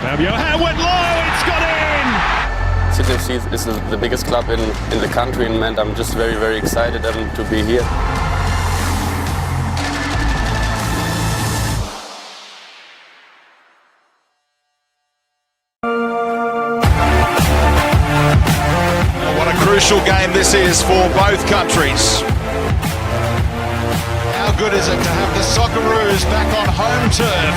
Fabio hand went low, it's got in! Sydney FC is the biggest club in the country, and I'm just very, very excited to be here. What a crucial game this is for both countries. How good is it to have the Socceroos back on home turf?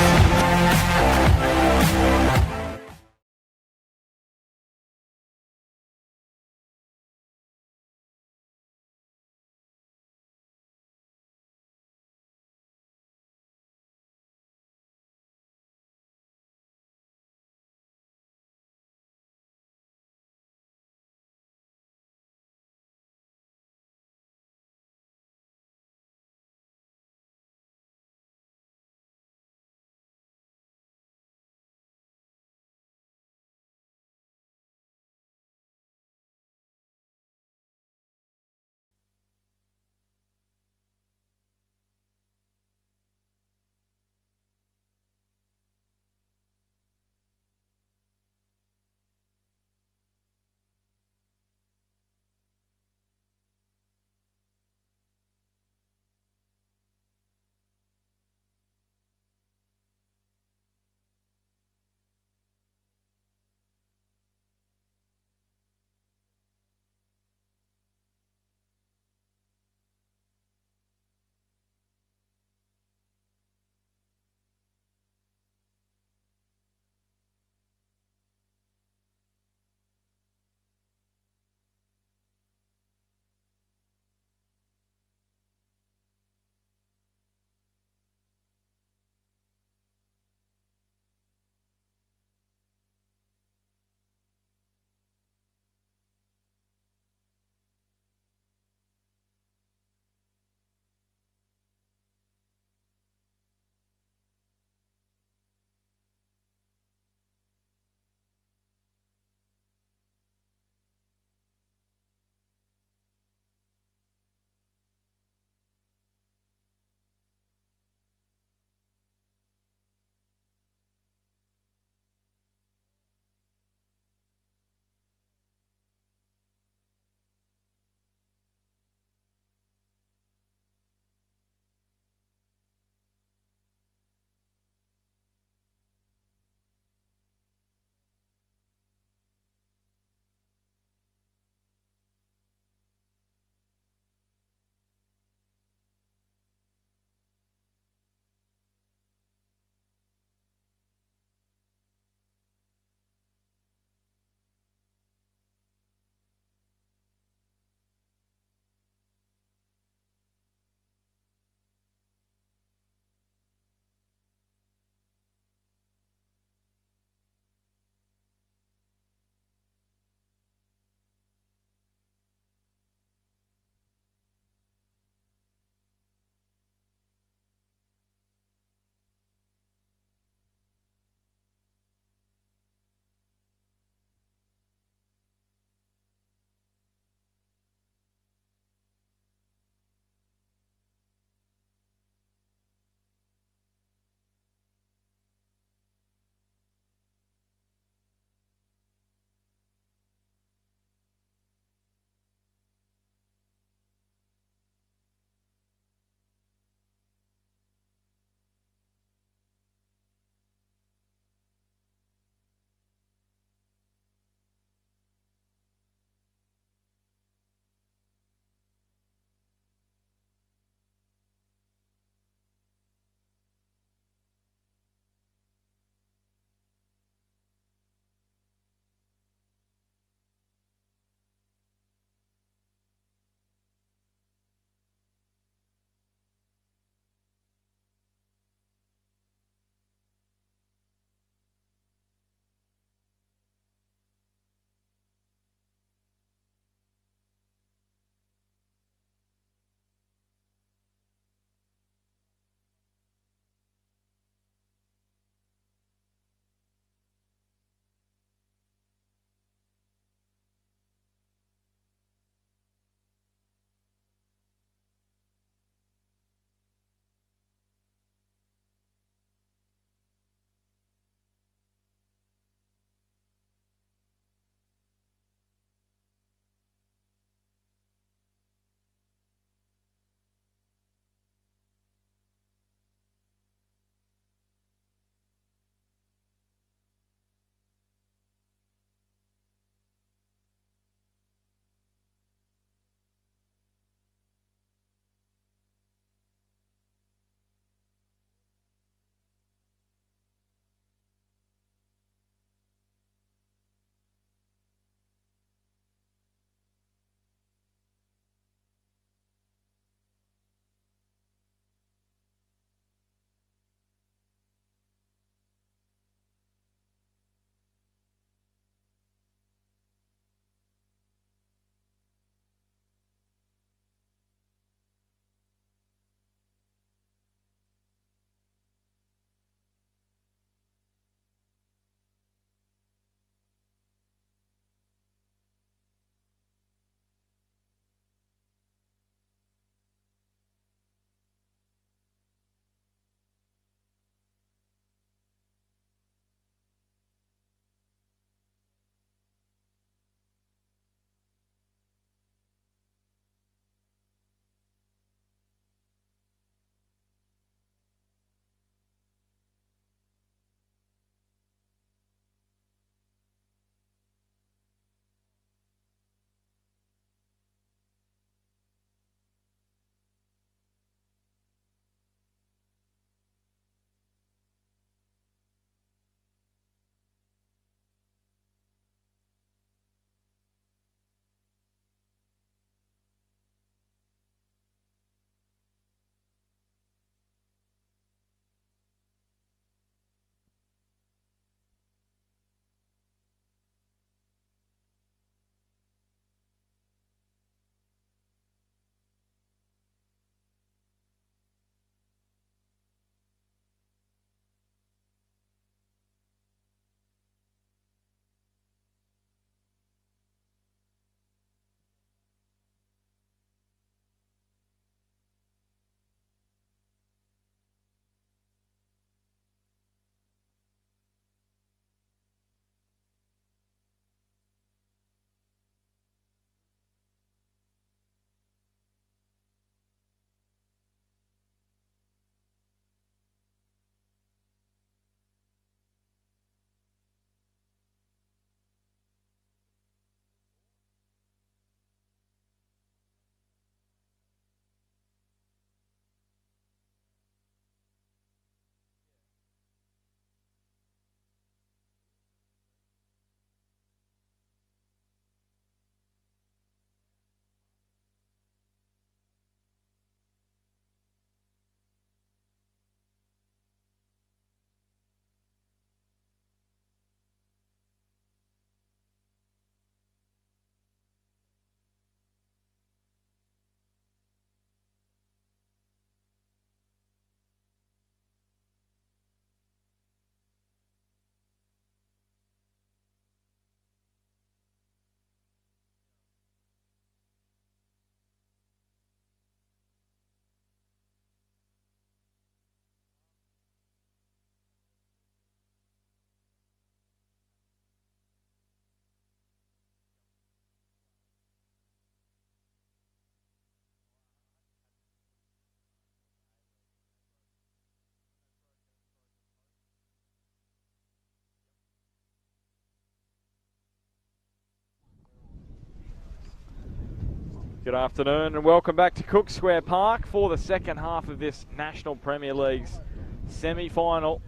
Good afternoon and welcome back to Cook Square Park for the second half of this National Premier League's semi-final.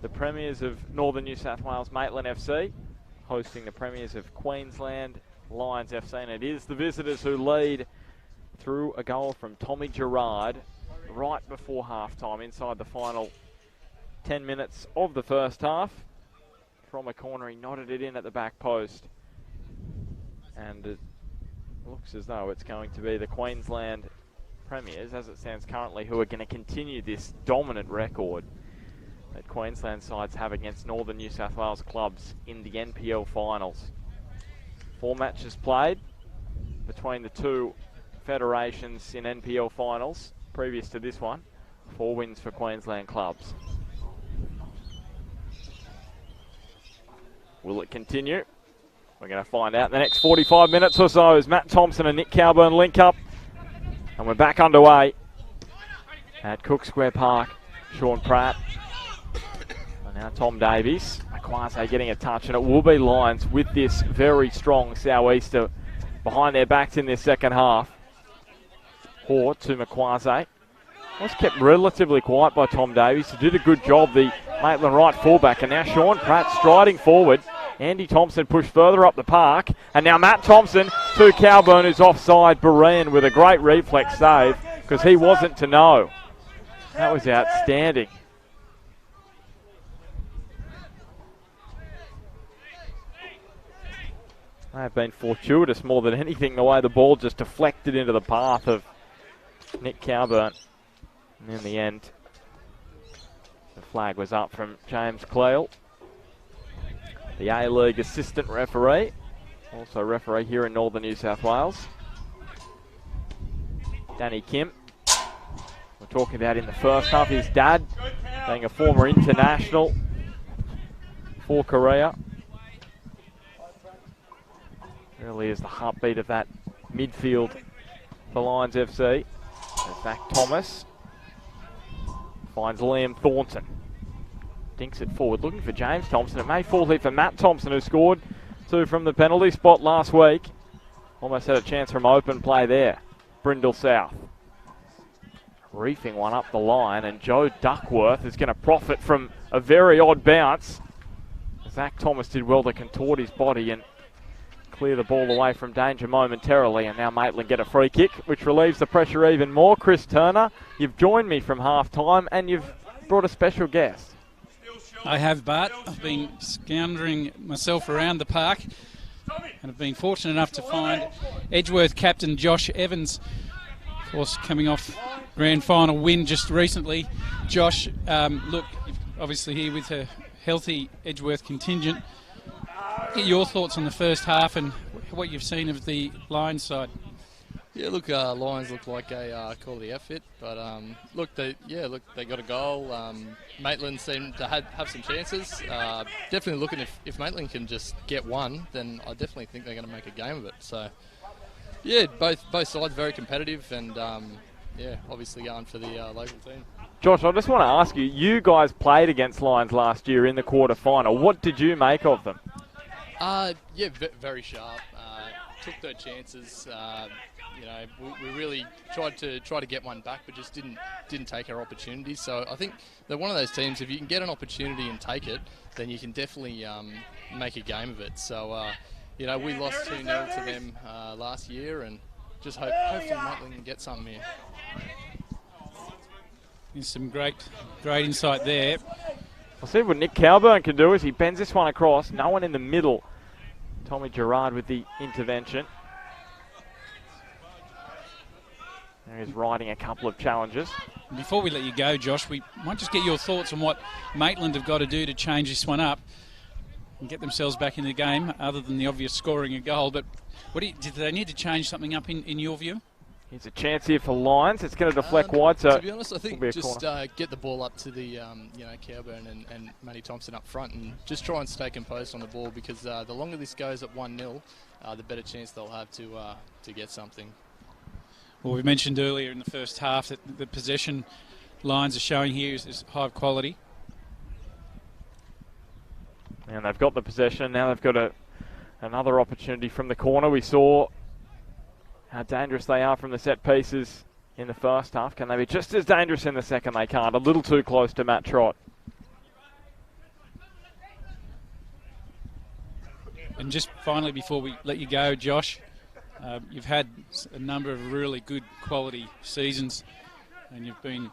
The Premiers of Northern New South Wales, Maitland FC, hosting the Premiers of Queensland, Lions FC, and it is the visitors who lead through a goal from Tommy Gerard right before half-time inside the final 10 minutes of the first half. From a corner, he nodded it in at the back post. And it looks as though it's going to be the Queensland Premiers, as it stands currently, who are going to continue this dominant record that Queensland sides have against Northern New South Wales clubs in the NPL finals. 4 matches played between the two federations in NPL finals previous to this one. 4 wins for Queensland clubs. Will it continue? We're going to find out in the next 45 minutes or so as Matt Thompson and Nick Cowburn link up. And we're back underway at Cook Square Park. Sean Pratt. And now Tom Davies. Makwase getting a touch, and it will be Lions with this very strong sou'easter behind their backs in this second half. Hoare to Makwase. Was kept relatively quiet by Tom Davies, who did a good job, the Maitland right fullback. And now Sean Pratt striding forward. Andy Thompson pushed further up the park. And now Matt Thompson to Cowburn, who's offside. Berean with a great reflex save because he wasn't to know. That was outstanding. May have been fortuitous more than anything, the way the ball just deflected into the path of Nick Cowburn. And in the end, the flag was up from James Cleal, the A-League assistant referee, also referee here in Northern New South Wales. Danny Kim, we're talking about in the first half, his dad being a former international for Korea. Really is the heartbeat of that midfield for Lions FC. There's Zach Thomas. Finds Liam Thornton. Dinks it forward, looking for James Thompson. It may fall here for Matt Thompson, who scored 2 from the penalty spot last week. Almost had a chance from open play there. Brindle South. Reefing one up the line, and Joe Duckworth is going to profit from a very odd bounce. Zach Thomas did well to contort his body and clear the ball away from danger momentarily, and now Maitland get a free kick, which relieves the pressure even more. Chris Turner, you've joined me from half-time, and you've brought a special guest. I have, Bart. I've been scoundering myself around the park, and I've been fortunate enough to find Edgeworth captain Josh Evans, of course, coming off grand final win just recently. Josh, look, obviously here with a healthy Edgeworth contingent. Get your thoughts on the first half and what you've seen of the Lions side. Yeah, look, Lions look like a quality outfit, but look, they got a goal. Maitland seemed to have some chances. Definitely looking if Maitland can just get one, then I definitely think they're going to make a game of it. So, yeah, both sides very competitive, and yeah, obviously going for the local team. Josh, I just want to ask you, you guys played against Lions last year in the quarter-final. What did you make of them? Yeah, very sharp. Took their chances. You know, we really tried to get one back, but just didn't take our opportunities. So I think they're one of those teams. If you can get an opportunity and take it, then you can definitely make a game of it. So you know, we lost 2-0 to them last year, and just hopefully Maitland can get something here. There's some great insight there. I'll see what Nick Cowburn can do as he bends this one across. No one in the middle. Tommy Gerard with the intervention. There he's riding a couple of challenges. Before we let you go, Josh, we might just get your thoughts on what Maitland have got to do to change this one up and get themselves back in the game, other than the obvious scoring a goal. But did they need to change something up in your view? Here's a chance here for Lions. It's going to deflect wide. So to be honest, I think just get the ball up to the you know, Cowburn and Matty Thompson up front, and just try and stay composed on the ball, because the longer this goes at 1-0, the better chance they'll have to get something. Well, we mentioned earlier in the first half that the possession Lions are showing here is high quality. And they've got the possession. Now they've got another opportunity from the corner. We saw how dangerous they are from the set pieces in the first half. Can they be just as dangerous in the second? They can't. A little too close to Matt Trott. And just finally, before we let you go, Josh, you've had a number of really good quality seasons, and you've been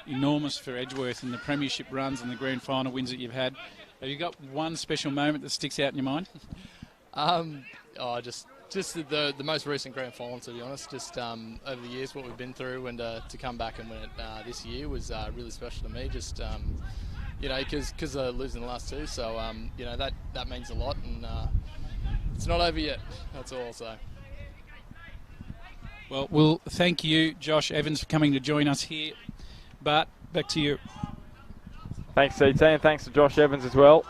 enormous for Edgeworth in the premiership runs and the grand final wins that you've had. Have you got one special moment that sticks out in your mind? Just the most recent grand final, to be honest. Just over the years, what we've been through, and to come back and win it this year was really special to me. Just because losing the last two, so that means a lot, and it's not over yet. That's all I'll say. Well, we'll thank you, Josh Evans, for coming to join us here. But back to you. Thanks, CT, and thanks to Josh Evans as well.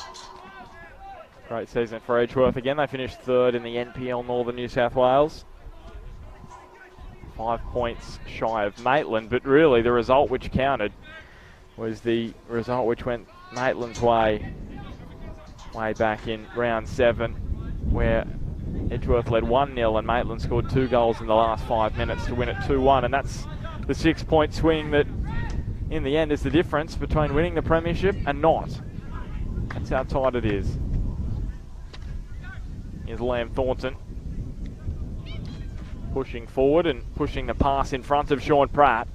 Great season for Edgeworth again. They finished third in the NPL Northern New South Wales. 5 points shy of Maitland, but really the result which counted was the result which went Maitland's way back in round 7, where Edgeworth led 1-0 and Maitland scored 2 goals in the last 5 minutes to win it 2-1, and that's the 6-point swing that in the end is the difference between winning the premiership and not. That's how tight it is. Here's Liam Thornton pushing forward and pushing the pass in front of Sean Pratt.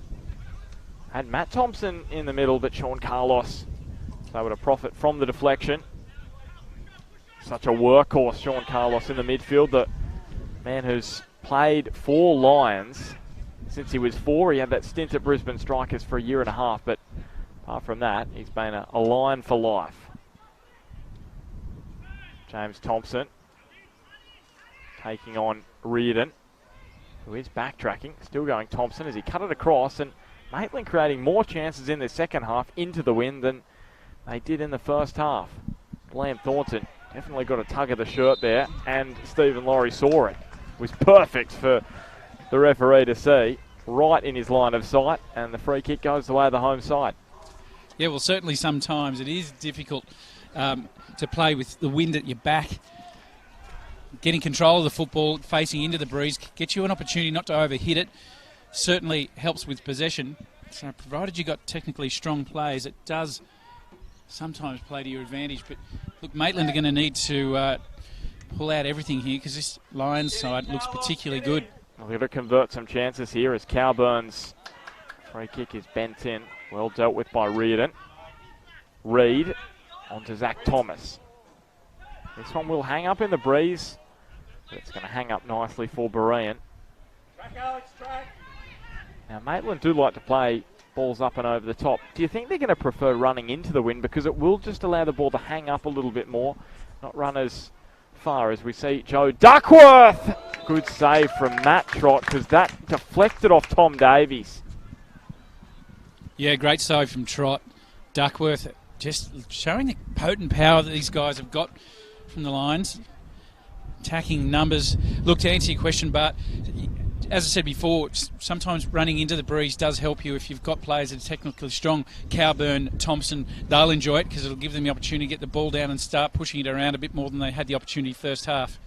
Had Matt Thompson in the middle, but Sean Carlos was able to profit from the deflection. Such a workhorse, Sean Carlos, in the midfield. The man who's played for Lions since he was 4. He had that stint at Brisbane Strikers for a year and a half, but apart from that, he's been a Lion for life. James Thompson taking on Reardon, who is backtracking. Still going Thompson as he cut it across, and Maitland creating more chances in the second half into the wind than they did in the first half. Liam Thornton definitely got a tug of the shirt there, and Stephen Laurie saw it. It was perfect for the referee to see, right in his line of sight, and the free kick goes the way of the home side. Yeah, well, certainly sometimes it is difficult to play with the wind at your back. Getting control of the football, facing into the breeze, gets you an opportunity not to overhit it. Certainly helps with possession. So provided you've got technically strong players, it does sometimes play to your advantage. But look, Maitland are going to need to pull out everything here, because this Lions side looks particularly good. We've got to convert some chances here as Cowburn's free kick is bent in. Well dealt with by Reardon. Reid onto Zach Thomas. This one will hang up in the breeze, but it's going to hang up nicely for Berean. Now, Maitland do like to play balls up and over the top. Do you think they're going to prefer running into the wind, because it will just allow the ball to hang up a little bit more, not run as far as we see Joe Duckworth? Good save from Matt Trott, because that deflected off Tom Davies. Yeah, great save from Trott. Duckworth just showing the potent power that these guys have got from the Lions. Attacking numbers. Look, to answer your question, Bart, as I said before, sometimes running into the breeze does help you if you've got players that are technically strong. Cowburn, Thompson, they'll enjoy it because it'll give them the opportunity to get the ball down and start pushing it around a bit more than they had the opportunity first half.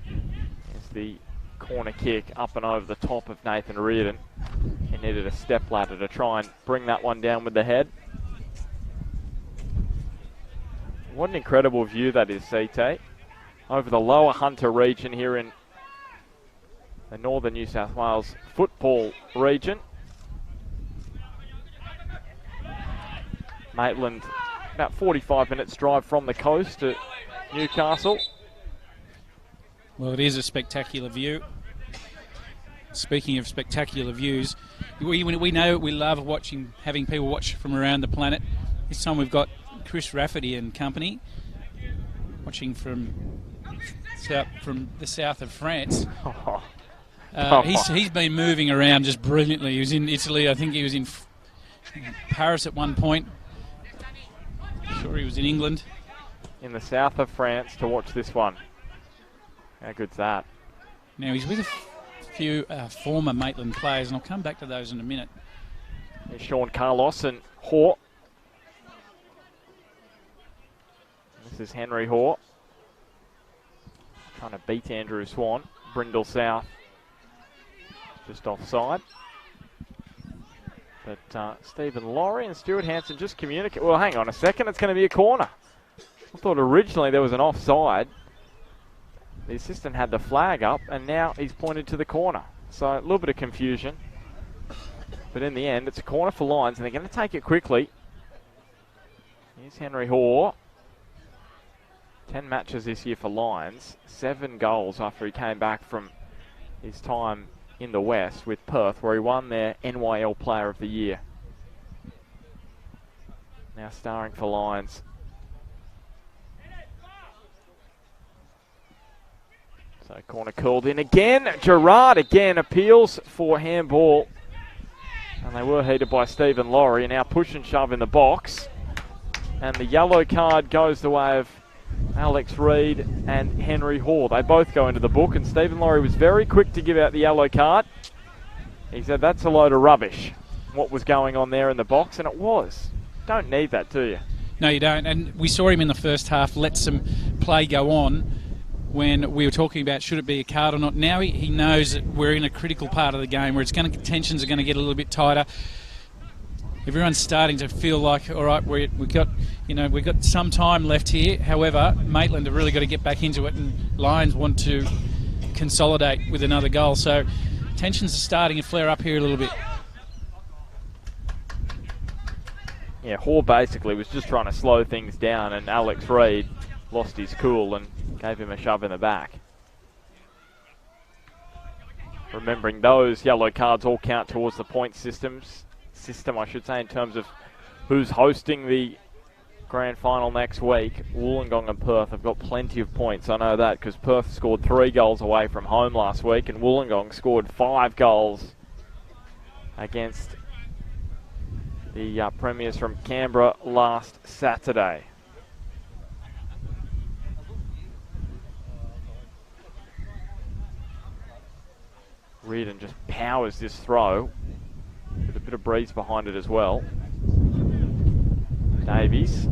Here's the corner kick up and over the top of Nathan Reardon. He needed a step ladder to try and bring that one down with the head. What an incredible view that is, CT. Over the lower Hunter region here in the northern New South Wales football region. Maitland, about 45 minutes drive from the coast to Newcastle. Well, it is a spectacular view. Speaking of spectacular views, we know we love having people watch from around the planet. This time we've got Chris Rafferty and company watching from the south of France. He's been moving around just brilliantly. He was in Italy. I think he was in Paris at one point. I'm sure he was in England. In the south of France to watch this one. How good's that? Now he's with a few former Maitland players, and I'll come back to those in a minute. There's Sean Carlos and Hoare. This is Henry Hoare trying to beat Andrew Swan. Brindle South just offside. But Stephen Laurie and Stuart Hanson just communicate. Well, hang on a second. It's going to be a corner. I thought originally there was an offside. The assistant had the flag up, and now he's pointed to the corner. So a little bit of confusion. But in the end, it's a corner for Lions, and they're going to take it quickly. Here's Henry Hoare. 10 matches this year for Lions. 7 goals after he came back from his time in the West with Perth, where he won their NYL Player of the Year. Now starring for Lions. So corner called in again. Gerard again appeals for handball. And they were heated by Stephen Laurie. Now push and shove in the box. And the yellow card goes the way of Alex Reid and Henry Hoare. They both go into the book, and Stephen Laurie was very quick to give out the yellow card. He said that's a load of rubbish, what was going on there in the box, and it was. Don't need that, do you? No, you don't. And we saw him in the first half let some play go on when we were talking about should it be a card or not. Now he knows that we're in a critical part of the game where tensions are going to get a little bit tighter. Everyone's starting to feel like, all right, we've got some time left here. However, Maitland have really got to get back into it, and Lions want to consolidate with another goal. So tensions are starting to flare up here a little bit. Yeah, Hoare basically was just trying to slow things down, and Alex Reid lost his cool and gave him a shove in the back. Remembering those yellow cards all count towards the point system, I should say, in terms of who's hosting the grand final next week. Wollongong and Perth have got plenty of points. I know that because Perth scored 3 goals away from home last week, and Wollongong scored 5 goals against the premiers from Canberra last Saturday. Reardon just powers this throw with a bit of breeze behind it as well. Davies.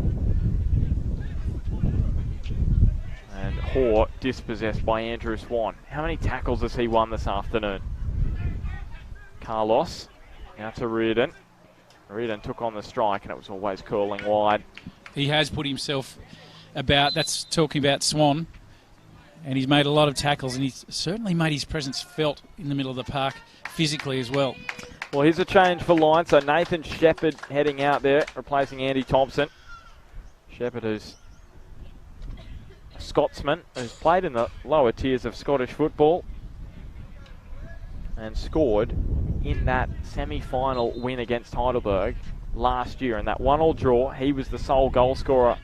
And Hoare dispossessed by Andrew Swan. How many tackles has he won this afternoon? Carlos. Now to Reardon. Reardon took on the strike, and it was always curling wide. He has put himself about, that's talking about Swan, and he's made a lot of tackles, and he's certainly made his presence felt in the middle of the park physically as well. Well, here's a change for Lions. So Nathan Shepherd heading out there, replacing Andy Thompson. Shepherd, who's a Scotsman, who's played in the lower tiers of Scottish football and scored in that semi-final win against Heidelberg last year. In that 1-1 draw, he was the sole goal scorer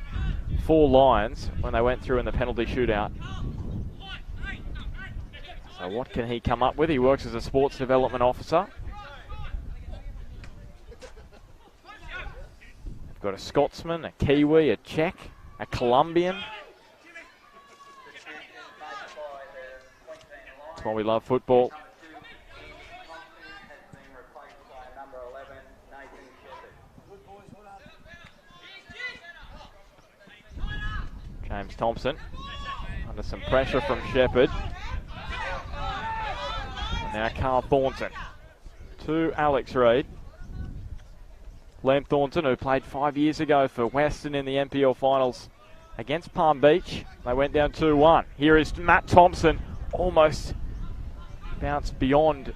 for Lions when they went through in the penalty shootout. So what can he come up with? He works as a sports development officer. They've got a Scotsman, a Kiwi, a Czech, a Colombian. That's why we love football. James Thompson under some pressure from Shepherd. And now Carl Thornton to Alex Reid. Liam Thornton, who played 5 years ago for Western in the NPL finals against Palm Beach. They went down 2-1. Here is Matt Thompson, almost bounced beyond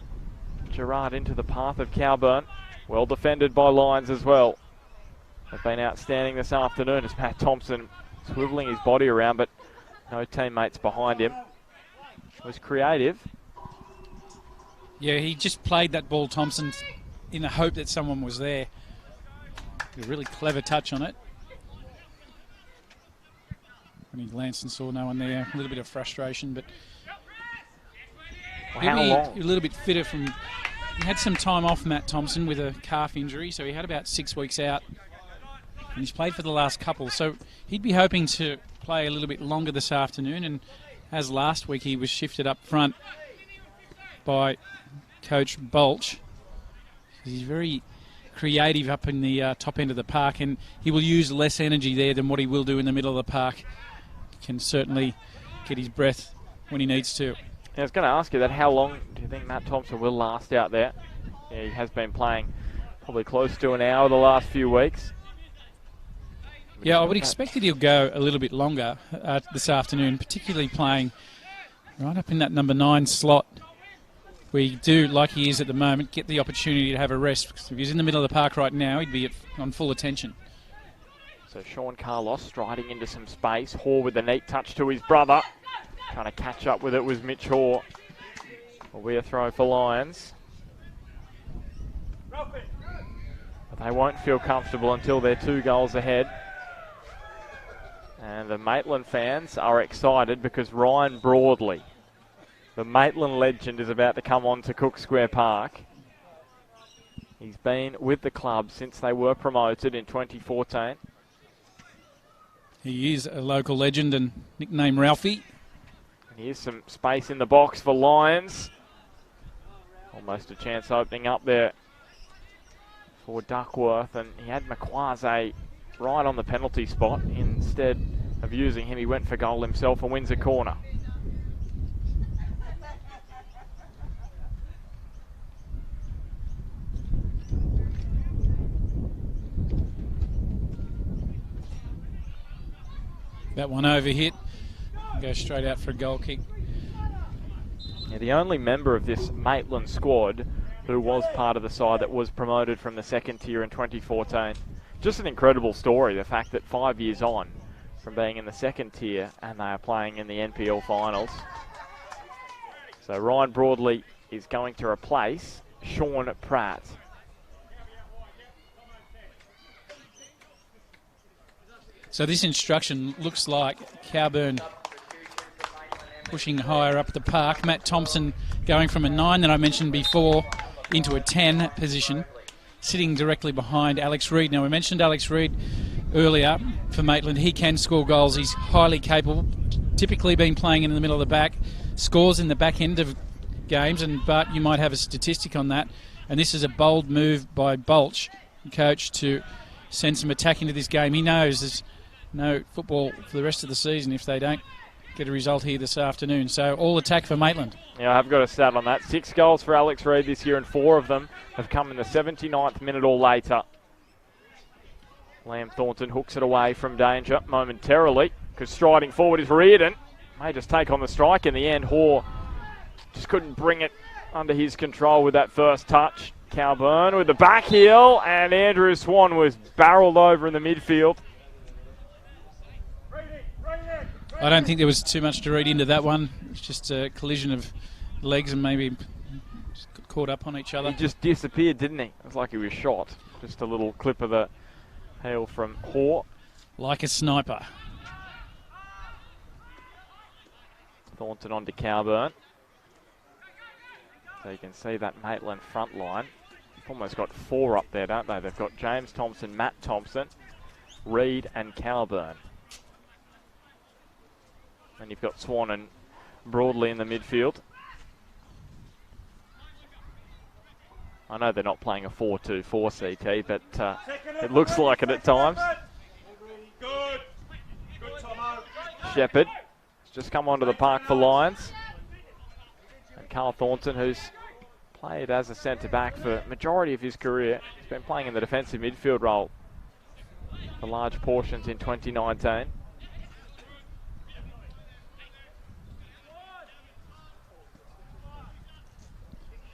Gerard into the path of Cowburn. Well defended by Lions as well. They've been outstanding this afternoon as Matt Thompson swiveling his body around, but no teammates behind him. Was creative. Yeah, he just played that ball, Thompson, in the hope that someone was there. A really clever touch on it. When he glanced and saw no one there, a little bit of frustration, but well, how long? A little bit fitter from. He had some time off, Matt Thompson, with a calf injury, so he had about 6 weeks out. And he's played for the last couple, so he'd be hoping to play a little bit longer this afternoon. And as last week, he was shifted up front by Coach Bolch. He's very creative up in the top end of the park, and he will use less energy there than what he will do in the middle of the park. Can certainly get his breath when he needs to. I was going to ask you that. How long do you think Matt Thompson will last out there? Yeah, he has been playing probably close to an hour the last few weeks. Yeah, I would expect that he'll go a little bit longer this afternoon, particularly playing right up in that number 9 slot. We do, like he is at the moment, get the opportunity to have a rest. Because if he's in the middle of the park right now, he'd be on full attention. So Sean Carlos striding into some space. Hoare with a neat touch to his brother. Trying to catch up with it was Mitch Hoare. Will be a throw for Lions. But they won't feel comfortable until they're 2 goals ahead. And the Maitland fans are excited because Ryan Broadley, the Maitland legend, is about to come on to Cook Square Park. He's been with the club since they were promoted in 2014. He is a local legend and nicknamed Ralphie. And here's some space in the box for Lions. Almost a chance opening up there for Duckworth. And he had Makwase right on the penalty spot. Instead of using him, he went for goal himself and wins a corner. That one over hit. Go straight out for a goal kick. Yeah, the only member of this Maitland squad who was part of the side that was promoted from the second tier in 2014. Just an incredible story, the fact that 5 years on from being in the second tier and they are playing in the NPL finals. So Ryan Broadley is going to replace Sean Pratt. So this instruction looks like Cowburn pushing higher up the park. Matt Thompson going from a 9 that I mentioned before into a 10 position, sitting directly behind Alex Reid. Now, we mentioned Alex Reid earlier for Maitland. He can score goals. He's highly capable, typically been playing in the middle of the back, scores in the back end of games, but you might have a statistic on that. And this is a bold move by Bolch, coach, to send some attack into this game. He knows there's no football for the rest of the season if they don't get a result here this afternoon. So all attack for Maitland. Yeah, I've got a stat on that. 6 goals for Alex Reid this year, and 4 of them have come in the 79th minute or later. Liam Thornton hooks it away from danger momentarily, because striding forward is Reardon. May just take on the strike in the end. Hoare just couldn't bring it under his control with that first touch. Cowburn with the back heel, and Andrew Swan was barreled over in the midfield. I don't think there was too much to read into that one. It's just a collision of legs and maybe just got caught up on each other. He just disappeared, didn't he? It was like he was shot. Just a little clip of the hail from Hoare. Like a sniper. Thornton on to Cowburn. So you can see that Maitland front line. They've almost got 4 up there, don't they? They've got James Thompson, Matt Thompson, Reid and Cowburn. And you've got Swan and Broadley in the midfield. I know they're not playing a 4-2-4 CT, but it looks like it at times. Shepherd has just come onto the park for Lions. And Carl Thornton, who's played as a centre-back for majority of his career. He's been playing in the defensive midfield role for large portions in 2019.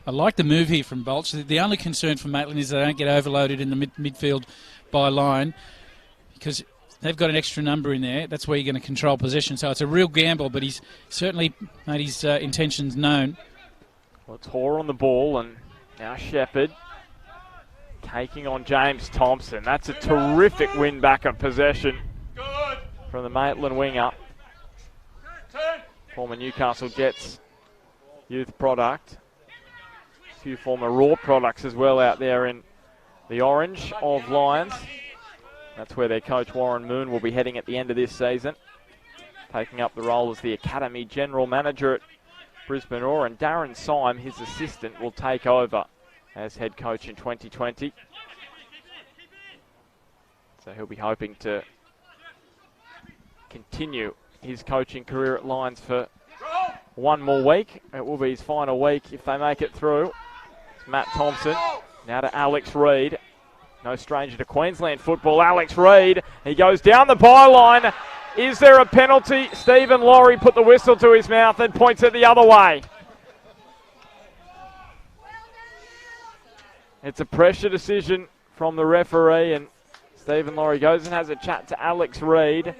I like the move here from Bolch. The only concern for Maitland is they don't get overloaded in the midfield by line, because they've got an extra number in there. That's where you're going to control possession. So it's a real gamble, but he's certainly made his intentions known. Well, it's Hoare on the ball, and now Shepherd taking on James Thompson. That's a terrific win back of possession from the Maitland winger. Former Newcastle Jets youth product. A few former Raw products as well out there in the orange of Lions. That's where their coach Warren Moon will be heading at the end of this season, taking up the role as the Academy General Manager at Brisbane Roar, and Darren Syme, his assistant, will take over as head coach in 2020. So he'll be hoping to continue his coaching career at Lions for one more week. It will be his final week if they make it through. It's Matt Thompson. Now to Alex Reid. No stranger to Queensland football. Alex Reid. He goes down the byline. Is there a penalty? Stephen Laurie put the whistle to his mouth and points it the other way. It's a pressure decision from the referee, and Stephen Laurie goes and has a chat to Alex Reid.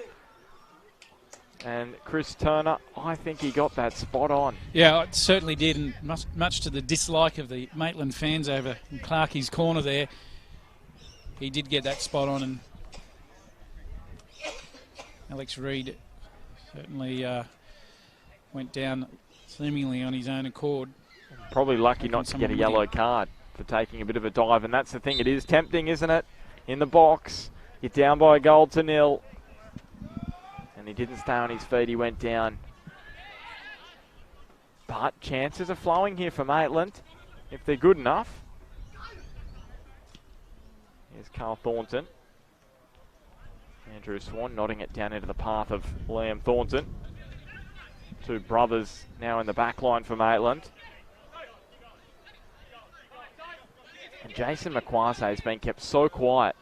And Chris Turner, I think he got that spot on. Yeah, it certainly did, and much to the dislike of the Maitland fans over in Clarkie's corner there, he did get that spot on, and Alex Reid certainly went down seemingly on his own accord. Probably lucky not to get a yellow card for taking a bit of a dive, and that's the thing. It is tempting, isn't it? In the box, you're down by a goal to nil. And he didn't stay on his feet, he went down. But chances are flowing here for Maitland, if they're good enough. Here's Carl Thornton. Andrew Swan nodding it down into the path of Liam Thornton. Two brothers now in the back line for Maitland. And Jason McQuarrie has been kept so quiet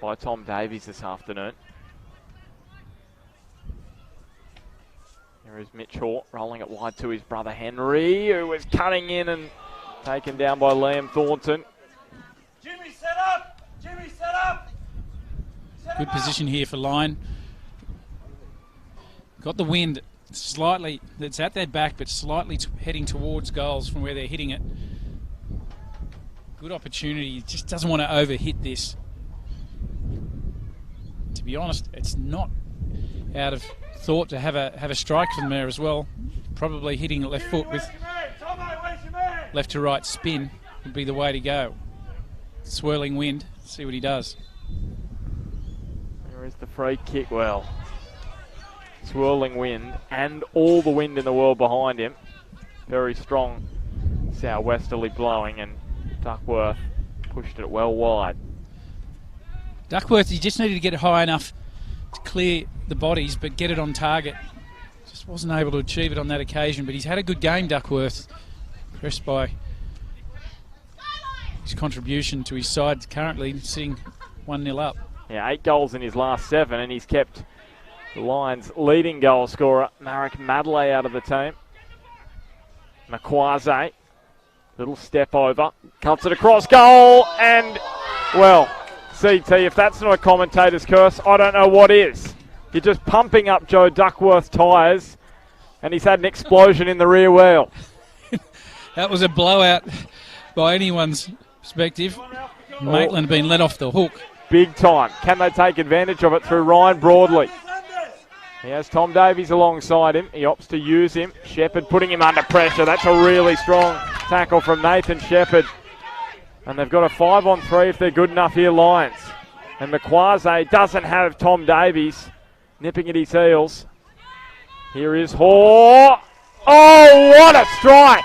by Tom Davies this afternoon. There is Mitch Hort rolling it wide to his brother Henry, who was cutting in and taken down by Liam Thornton. Jimmy, set up! Jimmy, set up! Good position here for Lyon. Got the wind slightly, it's at their back, but slightly heading towards goals from where they're hitting it. Good opportunity, just doesn't want to overhit this. To be honest, it's not out of thought to have a strike from there as well. Probably hitting the left foot with left to right spin would be the way to go. Swirling wind, see what he does. There is the free kick. Well, swirling wind and all the wind in the world behind him. Very strong southwesterly blowing, and Duckworth pushed it well wide. Duckworth, he just needed to get it high enough to clear the bodies but get it on target. Just wasn't able to achieve it on that occasion, but he's had a good game, Duckworth. Impressed by his contribution to his side, currently sitting 1-0 up. Yeah, 8 goals in his last 7, and he's kept the Lions' leading goal scorer, Marek Madley, out of the team. McQuarrie, little step over, cuts it across goal, and, well, CT, if that's not a commentator's curse, I don't know what is. You're just pumping up Joe Duckworth's tyres, and he's had an explosion in the rear wheel. That was a blowout by anyone's perspective. Maitland being let off the hook. Big time. Can they take advantage of it through Ryan Broadley? He has Tom Davies alongside him. He opts to use him. Shepherd putting him under pressure. That's a really strong tackle from Nathan Shepherd. And they've got a 5-on-3 if they're good enough here, Lions. And McQuarrie doesn't have Tom Davies nipping at his heels. Here is Hoare. Oh, what a strike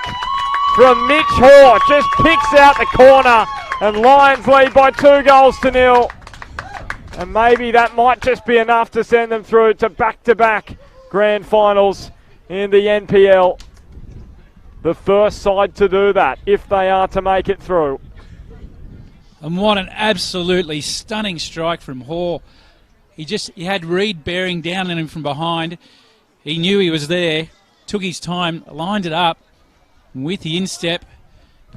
from Mitch Hoare. Just picks out the corner, and Lions lead by 2-0. And maybe that might just be enough to send them through to back-to-back grand finals in the NPL. The first side to do that, if they are to make it through. And what an absolutely stunning strike from Hoare. He had Reid bearing down on him from behind. He knew he was there, took his time, lined it up, and with the instep,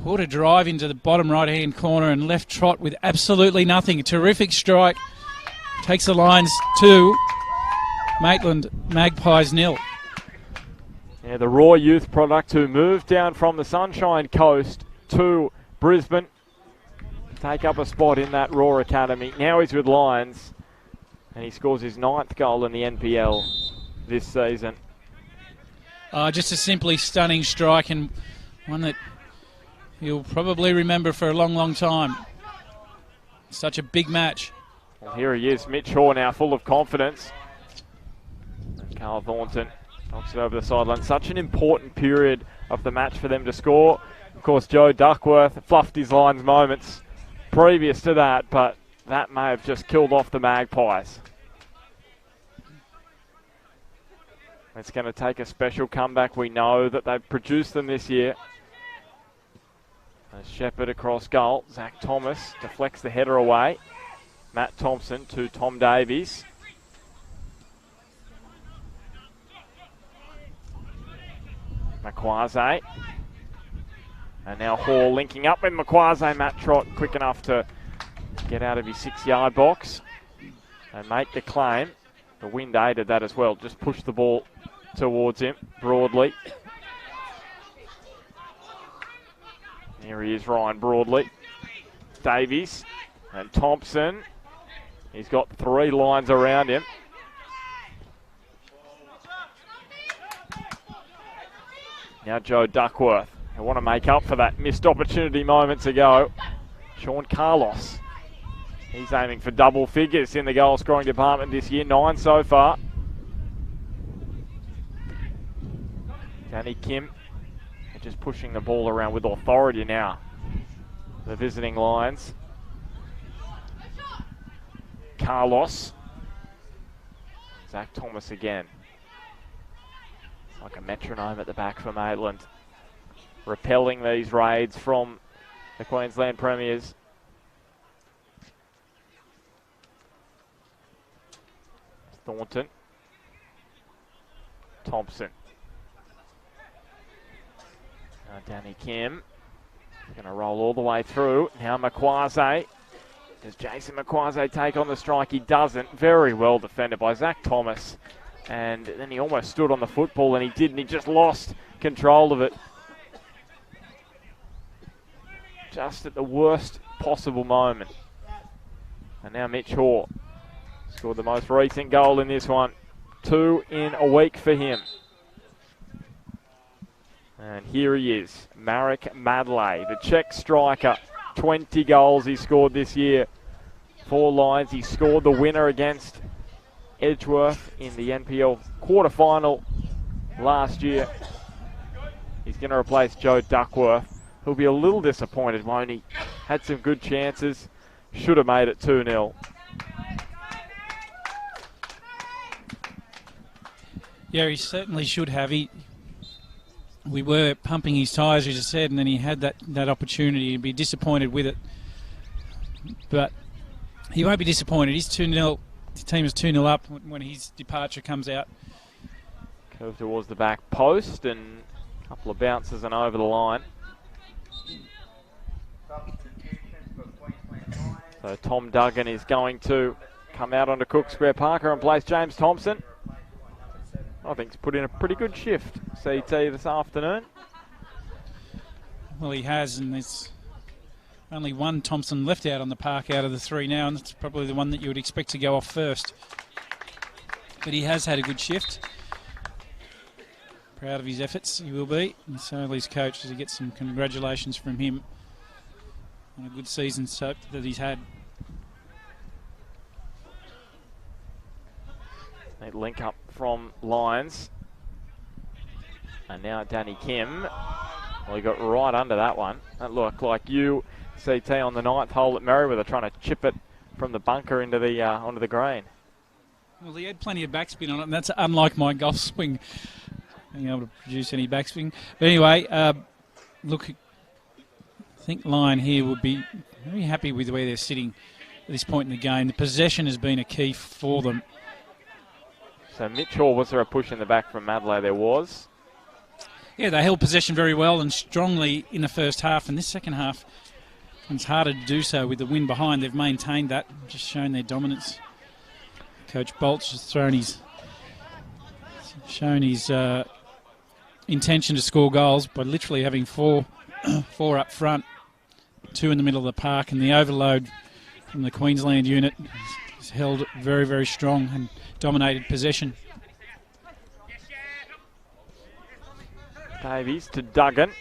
put a drive into the bottom right-hand corner and left trot with absolutely nothing. A terrific strike. Takes the Lions 2, Maitland Magpies 0. Yeah, the Raw youth product who moved down from the Sunshine Coast to Brisbane. Take up a spot in that Raw Academy. Now he's with Lions, and he scores his 9th goal in the NPL this season. Just a simply stunning strike, and one that you'll probably remember for a long, long time. Such a big match. Well, here he is, Mitch Hoare now full of confidence. And Carl Thornton knocks it over the sideline. Such an important period of the match for them to score. Of course, Joe Duckworth fluffed his Lions moments previous to that, but that may have just killed off the Magpies. It's going to take a special comeback. We know that they've produced them this year. As Shepherd across goal. Zach Thomas deflects the header away. Matt Thompson to Tom Davies. Makwase. And now Hall linking up with Makwase. Matt Trott quick enough to get out of his 6-yard box and make the claim. The wind aided that as well. Just pushed the ball towards him Broadley. Here he is, Ryan Broadley. Davies and Thompson. He's got 3 lines around him. Now Joe Duckworth. They want to make up for that missed opportunity moments ago. Sean Carlos. He's aiming for double figures in the goal scoring department this year. 9 so far. Danny Kim. They're just pushing the ball around with authority now. The visiting Lions. Carlos. Zach Thomas again. Like a metronome at the back for Maitland. Repelling these raids from the Queensland Premiers. Thornton. Thompson. Now Danny Kim. Going to roll all the way through. Now Makwase. Does Jason Makwase take on the strike? He doesn't. Very well defended by Zach Thomas. And then he almost stood on the football and he didn't. He just lost control of it. Just at the worst possible moment. And now Mitch Hoare scored the most recent goal in this one. 2 in a week for him. And here he is, Marek Madley, the Czech striker. 20 goals he scored this year. 4 lines. He scored the winner against Edgeworth in the NPL quarterfinal last year. He's going to replace Joe Duckworth. He'll be a little disappointed, won't he? Had some good chances. Should have made it 2-0. Yeah, he certainly should have. We were pumping his tyres, as you said, and then he had that opportunity. He'd be disappointed with it. But he won't be disappointed. He's 2-0. The team is 2-0 up when his departure comes out. Curve towards the back post and a couple of bounces and over the line. So Tom Duggan is going to come out onto Cook Square Park and replace James Thompson. I think he's put in a pretty good shift, CT, this afternoon. Well, he has, and there's only one Thompson left out on the park out of the 3 now, and that's probably the one that you would expect to go off first. But he has had a good shift. Proud of his efforts, he will be. And so will his coach, as he gets some congratulations from him on a good season so that he's had. They link up from Lions. And now Danny Kim. Well, he got right under that one. That looked like you, CT, on the 9th hole at Merriweather, trying to chip it from the bunker into the onto the green. Well, he had plenty of backspin on it, and that's unlike my golf swing, being able to produce any backspin. But anyway, look, I think Lyon here would be very happy with where they're sitting at this point in the game. The possession has been a key for them. So Mitchell, was there a push in the back from Madley? There was. Yeah, they held possession very well and strongly in the first half. And this second half, it's harder to do so with the wind behind. They've maintained that, just shown their dominance. Coach Bolt's just shown his intention to score goals by literally having four up front, 2 in the middle of the park, and the overload from the Queensland unit is held very, very strong and dominated possession. Davies to Duggan.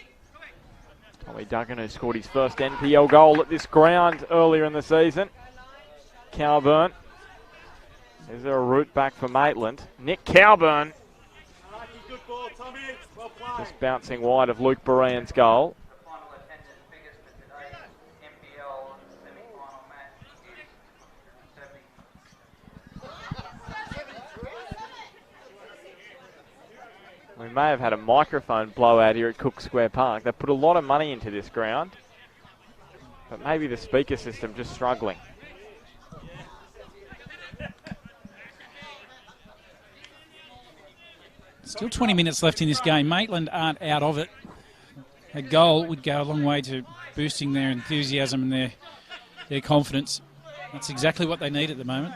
Tommy Duggan, who scored his first NPL goal at this ground earlier in the season. Cowburn. Is there a route back for Maitland? Nick Cowburn. Just bouncing wide of Luke Berean's goal. We may have had a microphone blowout here at Cook Square Park. They put a lot of money into this ground, but maybe the speaker system just struggling. Still 20 minutes left in this game. Maitland aren't out of it. A goal would go a long way to boosting their enthusiasm and their confidence. That's exactly what they need at the moment.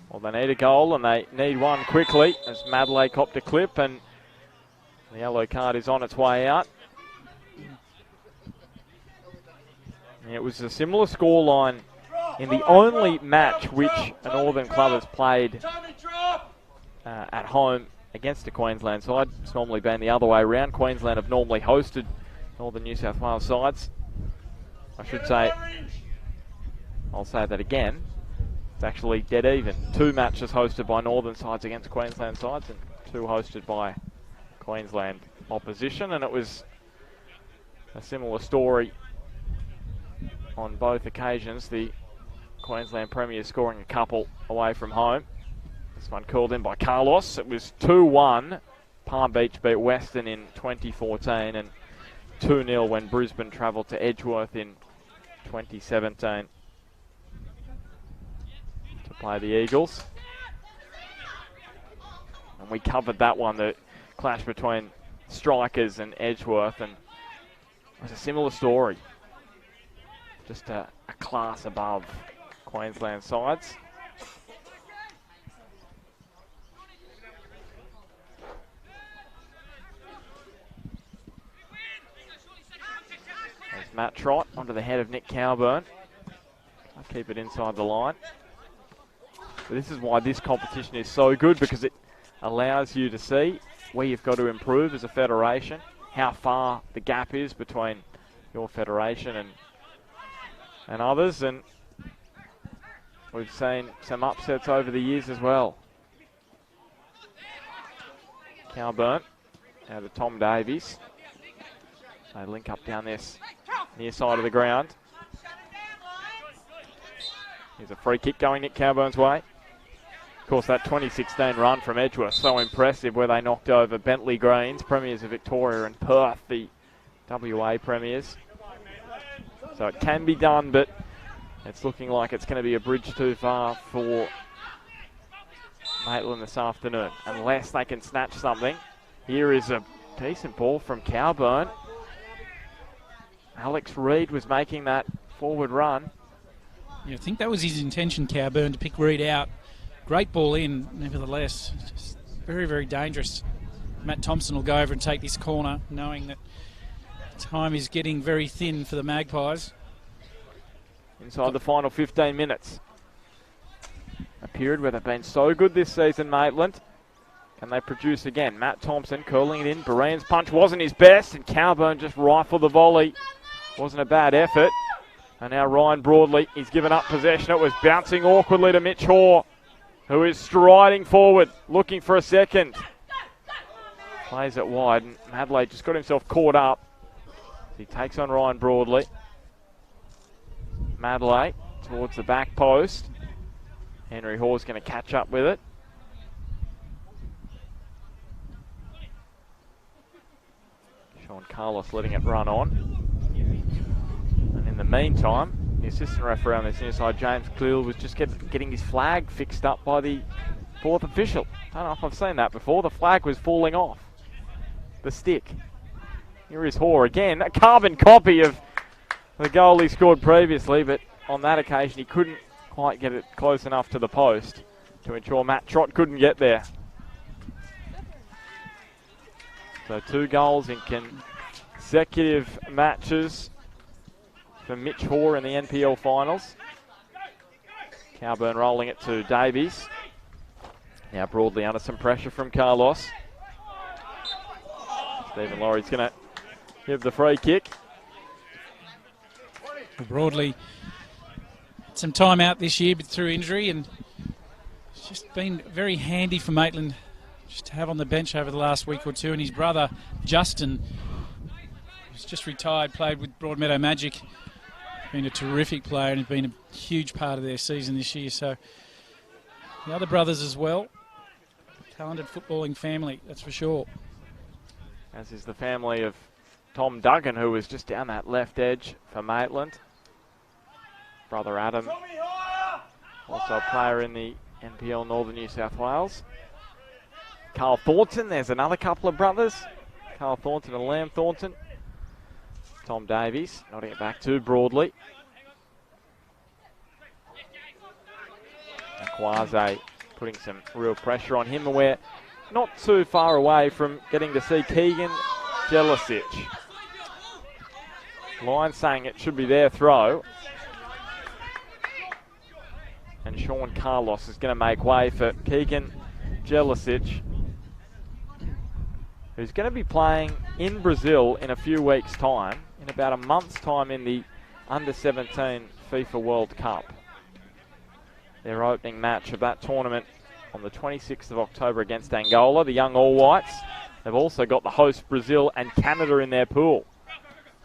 Well, they need a goal and they need one quickly as Maitland copped a clip and the yellow card is on its way out. It was a similar scoreline in the only match which a Northern club has played at home against a Queensland side. It's normally been the other way around. Queensland have normally hosted Northern New South Wales sides. I should say, I'll say that again. It's actually dead even. 2 matches hosted by Northern sides against Queensland sides and 2 hosted by Queensland opposition. And it was a similar story on both occasions. The Queensland Premiers scoring a couple away from home. This one called in by Carlos. It was 2-1. Palm Beach beat Western in 2014 and 2-0 when Brisbane travelled to Edgeworth in 2017 to play the Eagles. And we covered that one, the clash between Strikers and Edgeworth, and it was a similar story. Just a class above Queensland sides. There's Matt Trott onto the head of Nick Cowburn. I'll keep it inside the line. But this is why this competition is so good, because it allows you to see where you've got to improve as a federation, how far the gap is between your federation and others, and we've seen some upsets over the years as well. Cowburn now to Tom Davies. They link up down this near side of the ground. Here's a free kick going Nick Cowburn's way. Of course, that 2016 run from Edgeworth, so impressive, where they knocked over Bentley Greens, Premiers of Victoria, and Perth, the WA Premiers. So it can be done, but it's looking like it's going to be a bridge too far for Maitland this afternoon, unless they can snatch something. Here is a decent ball from Cowburn. Alex Reid was making that forward run. Yeah, I think that was his intention, Cowburn, to pick Reid out. Great ball in, nevertheless. Just very, very dangerous. Matt Thompson will go over and take this corner, knowing that time is getting very thin for the Magpies. Inside the final 15 minutes. A period where they've been so good this season, Maitland. Can they produce again? Matt Thompson curling it in. Baran's punch wasn't his best, and Cowburn just rifled the volley. Wasn't a bad effort. And now Ryan Broadley, he's given up possession. It was bouncing awkwardly to Mitch Hoare, who is striding forward, looking for a second. Plays it wide, and Madley just got himself caught up. He takes on Ryan Broadley. Madley towards the back post. Henry Hoare's going to catch up with it. Sean Carlos letting it run on. And in the meantime, the assistant referee on this near side, James Cleal, was just getting his flag fixed up by the 4th official. I don't know if I've seen that before. The flag was falling off the stick. Here is Hoare again, a carbon copy of the goal he scored previously, but on that occasion he couldn't quite get it close enough to the post to ensure Matt Trott couldn't get there. So 2 goals in consecutive matches for Mitch Hoare in the NPL finals. Cowburn rolling it to Davies. Now Broadley under some pressure from Carlos. Stephen Laurie's going to give the free kick. Broadley had some time out this year, but through injury, and it's just been very handy for Maitland just to have on the bench over the last week or two. And his brother Justin, who's just retired, played with Broadmeadow Magic, been a terrific player and has been a huge part of their season this year. So the other brothers as well, talented footballing family, that's for sure. as is the family of Tom Duggan, who was just down that left edge for Maitland. Brother Adam, also a player in the NPL Northern New South Wales. Carl Thornton, there's another couple of brothers. Carl Thornton and Liam Thornton. Tom Davies, nodding it back too broadly. Quasi putting some real pressure on him, and we're not too far away from getting to see Keegan Jelicic. Line saying it should be their throw. And Sean Carlos is going to make way for Keegan Jelicic, who's going to be playing in Brazil in a few weeks' time, in about a month's time in the Under-17 FIFA World Cup. Their opening match of that tournament on the 26th of October against Angola. The young All Whites have also got the host Brazil and Canada in their pool.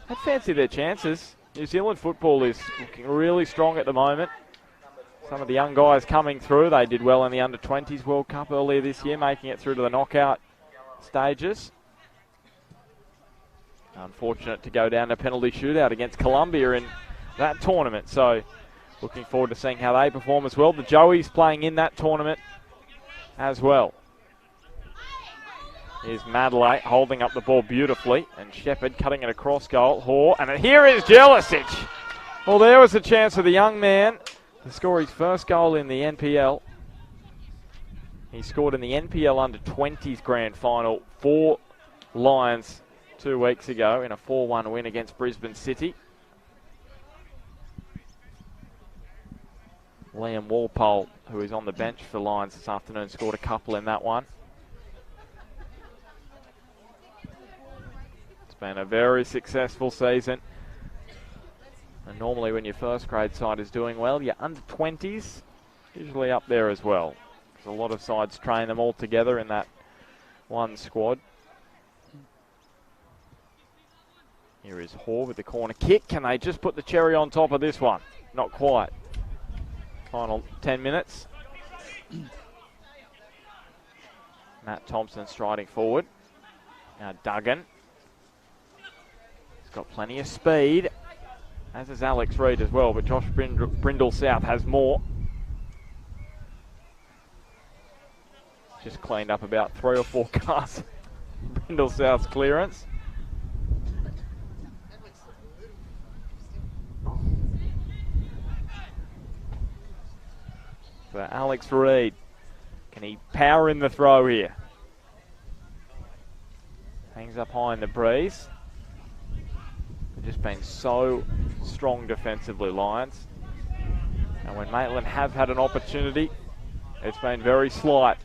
I'd fancy their chances. New Zealand football is looking really strong at the moment. Some of the young guys coming through. They did well in the Under-20s World Cup earlier this year, making it through to the knockout stages. Unfortunate to go down a penalty shootout against Colombia in that tournament. So looking forward to seeing how they perform as well. The Joeys playing in that tournament as well. Here's Madley holding up the ball beautifully, and Shepherd cutting it across goal. Hoare, and here is Jelicic. Well, there was a chance for the young man to score his first goal in the NPL. He scored in the NPL Under-20s Grand Final for Lions 2 weeks ago in a 4-1 win against Brisbane City. Liam Walpole, who is on the bench for Lions this afternoon, scored a couple in that one. It's been a very successful season. And normally when your first grade side is doing well, your Under-20s usually up there as well. Because a lot of sides train them all together in that one squad. Here is Hoare with the corner kick. Can they just put the cherry on top of this one? Not quite. Final 10 minutes. Matt Thompson striding forward. Now Duggan. He's got plenty of speed, as is Alex Reid as well, but Josh Brindle South has more. Just cleaned up about 3 or 4 cars. Brindle South's clearance. For Alex Reid. Can he power in the throw here? Hangs up high in the breeze. They've just been so strong defensively, Lions. And when Maitland have had an opportunity, it's been very slight.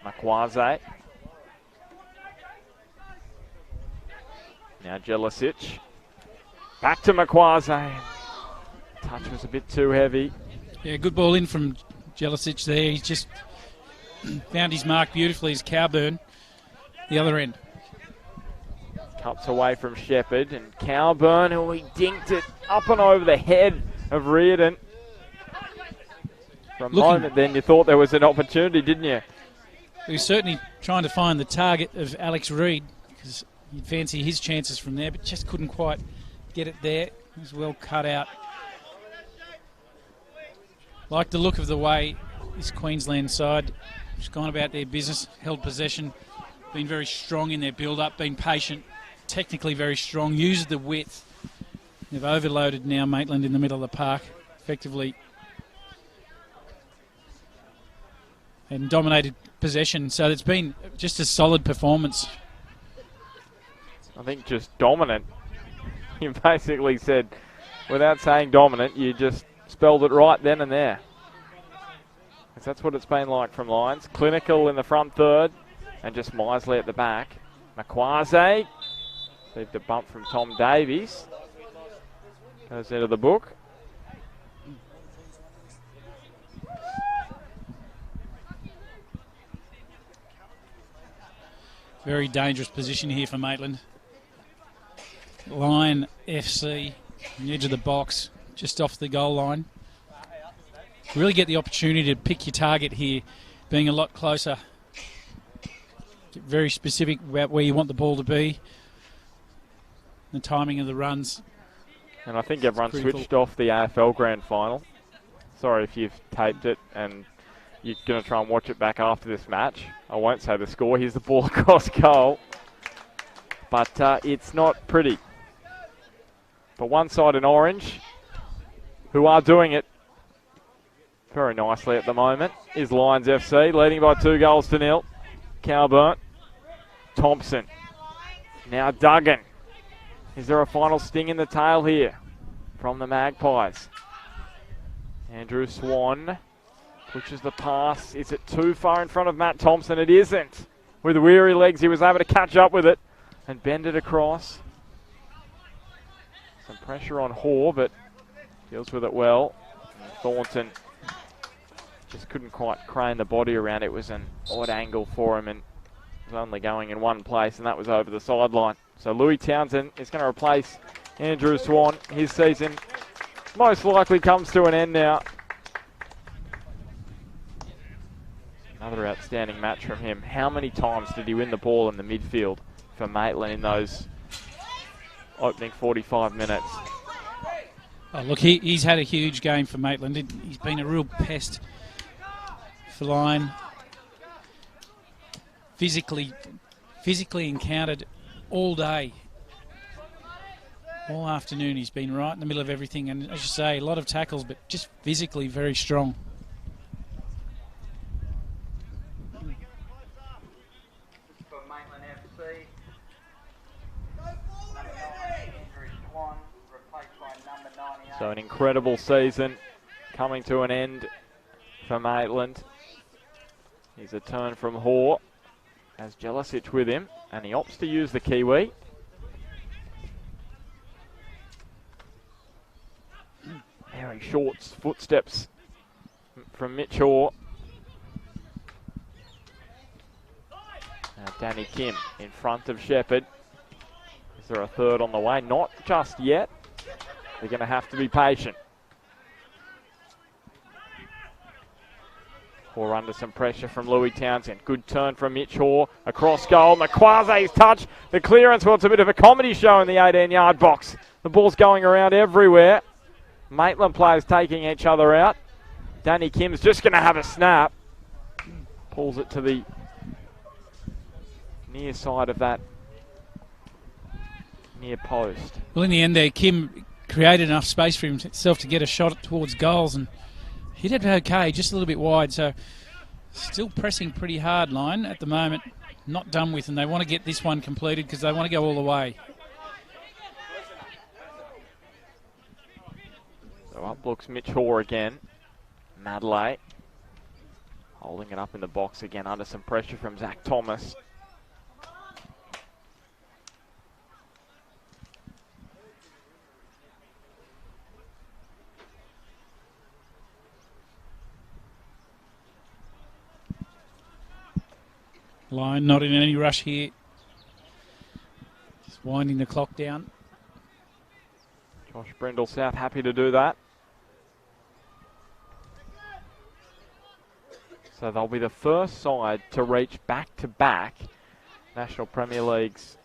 Makwaze. Now Jelicic. Back to Makwaze. Touch was a bit too heavy. Yeah, good ball in from Jelicic there. He's just found his mark beautifully. His Cowburn, the other end. Cuts away from Shepherd, and Cowburn, who he dinked it up and over the head of Reardon. For a moment then you thought there was an opportunity, didn't you? He was certainly trying to find the target of Alex Reid, because you'd fancy his chances from there, but just couldn't quite get it there. It was well cut out. Like the look of the way this Queensland side has gone about their business, held possession, been very strong in their build-up, been patient, technically very strong, used the width. They've overloaded now Maitland in the middle of the park, effectively, and dominated possession. So it's been just a solid performance. I think just dominant. You basically said, without saying dominant, you just spelled it right then and there. Because that's what it's been like from Lions. Clinical in the front third, and just Misley at the back. Makwaze, received a bump from Tom Davies. Goes into the book. Very dangerous position here for Maitland. Lion FC, on the edge of the box, just off the goal line. Really get the opportunity to pick your target here, being a lot closer Get very specific about where you want the ball to be. The timing of the runs. And I think everyone switched off the AFL Grand Final. Sorry if you've taped it and you're going to try and watch it back after this match. I won't say the score. Here's the ball across goal. But it's not pretty. But one side in orange, who are doing it very nicely at the moment, is Lions FC, leading by 2-0. Cowburn, Thompson, now Duggan. Is there a final sting in the tail here from the Magpies? Andrew Swan pushes the pass. Is it too far in front of Matt Thompson? It isn't. With weary legs, he was able to catch up with it and bend it across. Some pressure on Hoare, but deals with it well. And Thornton just couldn't quite crane the body around. It was an odd angle for him and was only going in one place, and that was over the sideline. So Louis Townsend is going to replace Andrew Swan. His season most likely comes to an end now. Another outstanding match from him. How many times did he win the ball in the midfield for Maitland in those opening 45 minutes? Oh, look, he's had a huge game for Maitland. He's been a real pest for line. Physically encountered all day. All afternoon he's been right in the middle of everything, and as you say, a lot of tackles, but just physically very strong. So an incredible season coming to an end for Maitland. Here's a turn from Hoare. Has Jelicic with him, and he opts to use the Kiwi. Very short footsteps from Mitch Hoare. Now Danny Kim in front of Shepherd. Is there a third on the way? Not just yet. They're going to have to be patient. Hoare under some pressure from Louis Townsend. Good turn from Mitch Hoare. Across goal. Makwaze's touch. The clearance. Well, it's a bit of a comedy show in the 18-yard box. The ball's going around everywhere. Maitland players taking each other out. Danny Kim's just going to have a snap. Pulls it to the near side of that near post. Well, in the end there, Kim created enough space for himself to get a shot towards goals, and he did okay, just a little bit wide. So still pressing pretty hard line at the moment. Not done with, and they want to get this one completed because they want to go all the way. So up looks Mitch Hoare again. Madley holding it up in the box again under some pressure from Zach Thomas. Line not in any rush here. Just winding the clock down. Josh Brindle South happy to do that. So they'll be the first side to reach back-to-back National Premier League's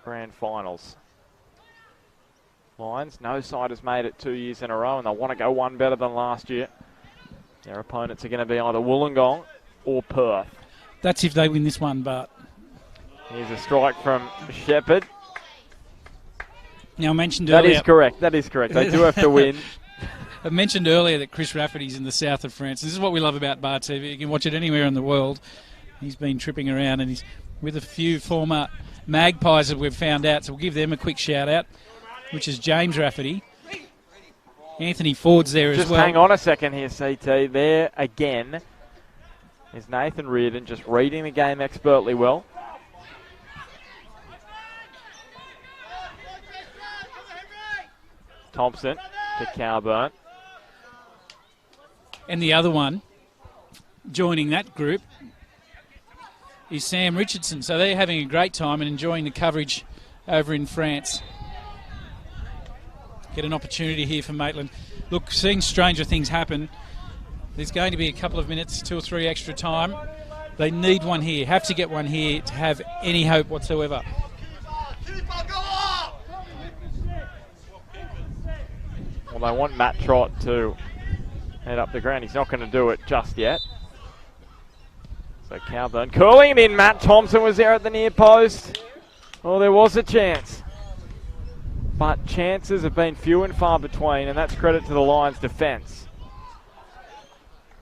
grand finals. Lions, no side has made it 2 years in a row, and they want to go one better than last year. Their opponents are going to be either Wollongong or Perth. That's if they win this one, but... Here's a strike from Shepherd. Now, I mentioned earlier... That is correct. They do have to win. I mentioned earlier that Chris Rafferty's in the south of France. This is what we love about Bar TV. You can watch it anywhere in the world. He's been tripping around, and he's with a few former Magpies that we've found out, so we'll give them a quick shout-out, which is James Rafferty. Anthony Ford's there as well. Just hang on a second here, CT. There again is Nathan Reardon just reading the game expertly well. Thompson to Cowburn. And the other one joining that group is Sam Richardson. So they're having a great time and enjoying the coverage over in France. Get an opportunity here for Maitland. Look, seeing stranger things happen. There's going to be a couple of minutes, 2 or 3 extra time. They need one here, have to get one here to have any hope whatsoever. Well, they want Matt Trott to head up the ground. He's not going to do it just yet. So Calburn curling it in. Matt Thompson was there at the near post. Oh, there was a chance. But chances have been few and far between, and that's credit to the Lions' defence.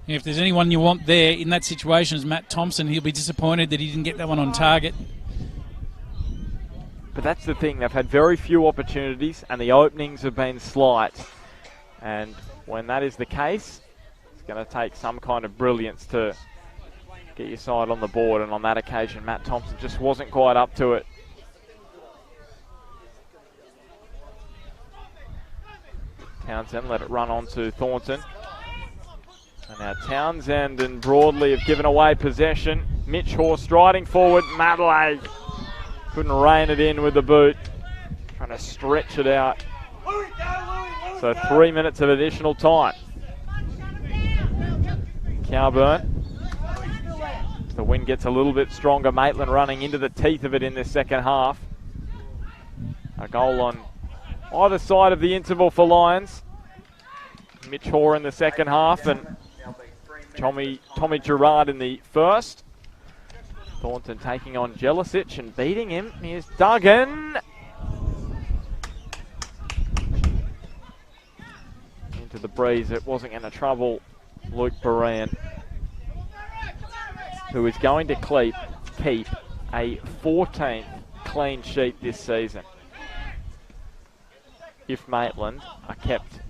If there's anyone you want there in that situation, is Matt Thompson. He'll be disappointed that he didn't get that one on target. But that's the thing. They've had very few opportunities, and the openings have been slight. And when that is the case, it's going to take some kind of brilliance to get your side on the board. And on that occasion, Matt Thompson just wasn't quite up to it. Townsend let it run on to Thornton. And now Townsend and Broadley have given away possession. Mitch Hoare striding forward. Madley couldn't rein it in with the boot. Trying to stretch it out. So 3 minutes of additional time. Calburn. The wind gets a little bit stronger. Maitland running into the teeth of it in this second half. A goal on either side of the interval for Lions. Mitch Hoare in the second half and Tommy Gerard in the first. Thornton taking on Jelicic and beating him. Here's Duggan. Into the breeze. It wasn't going to trouble Luke Baran, who is going to keep a 14th clean sheet this season if Maitland are kept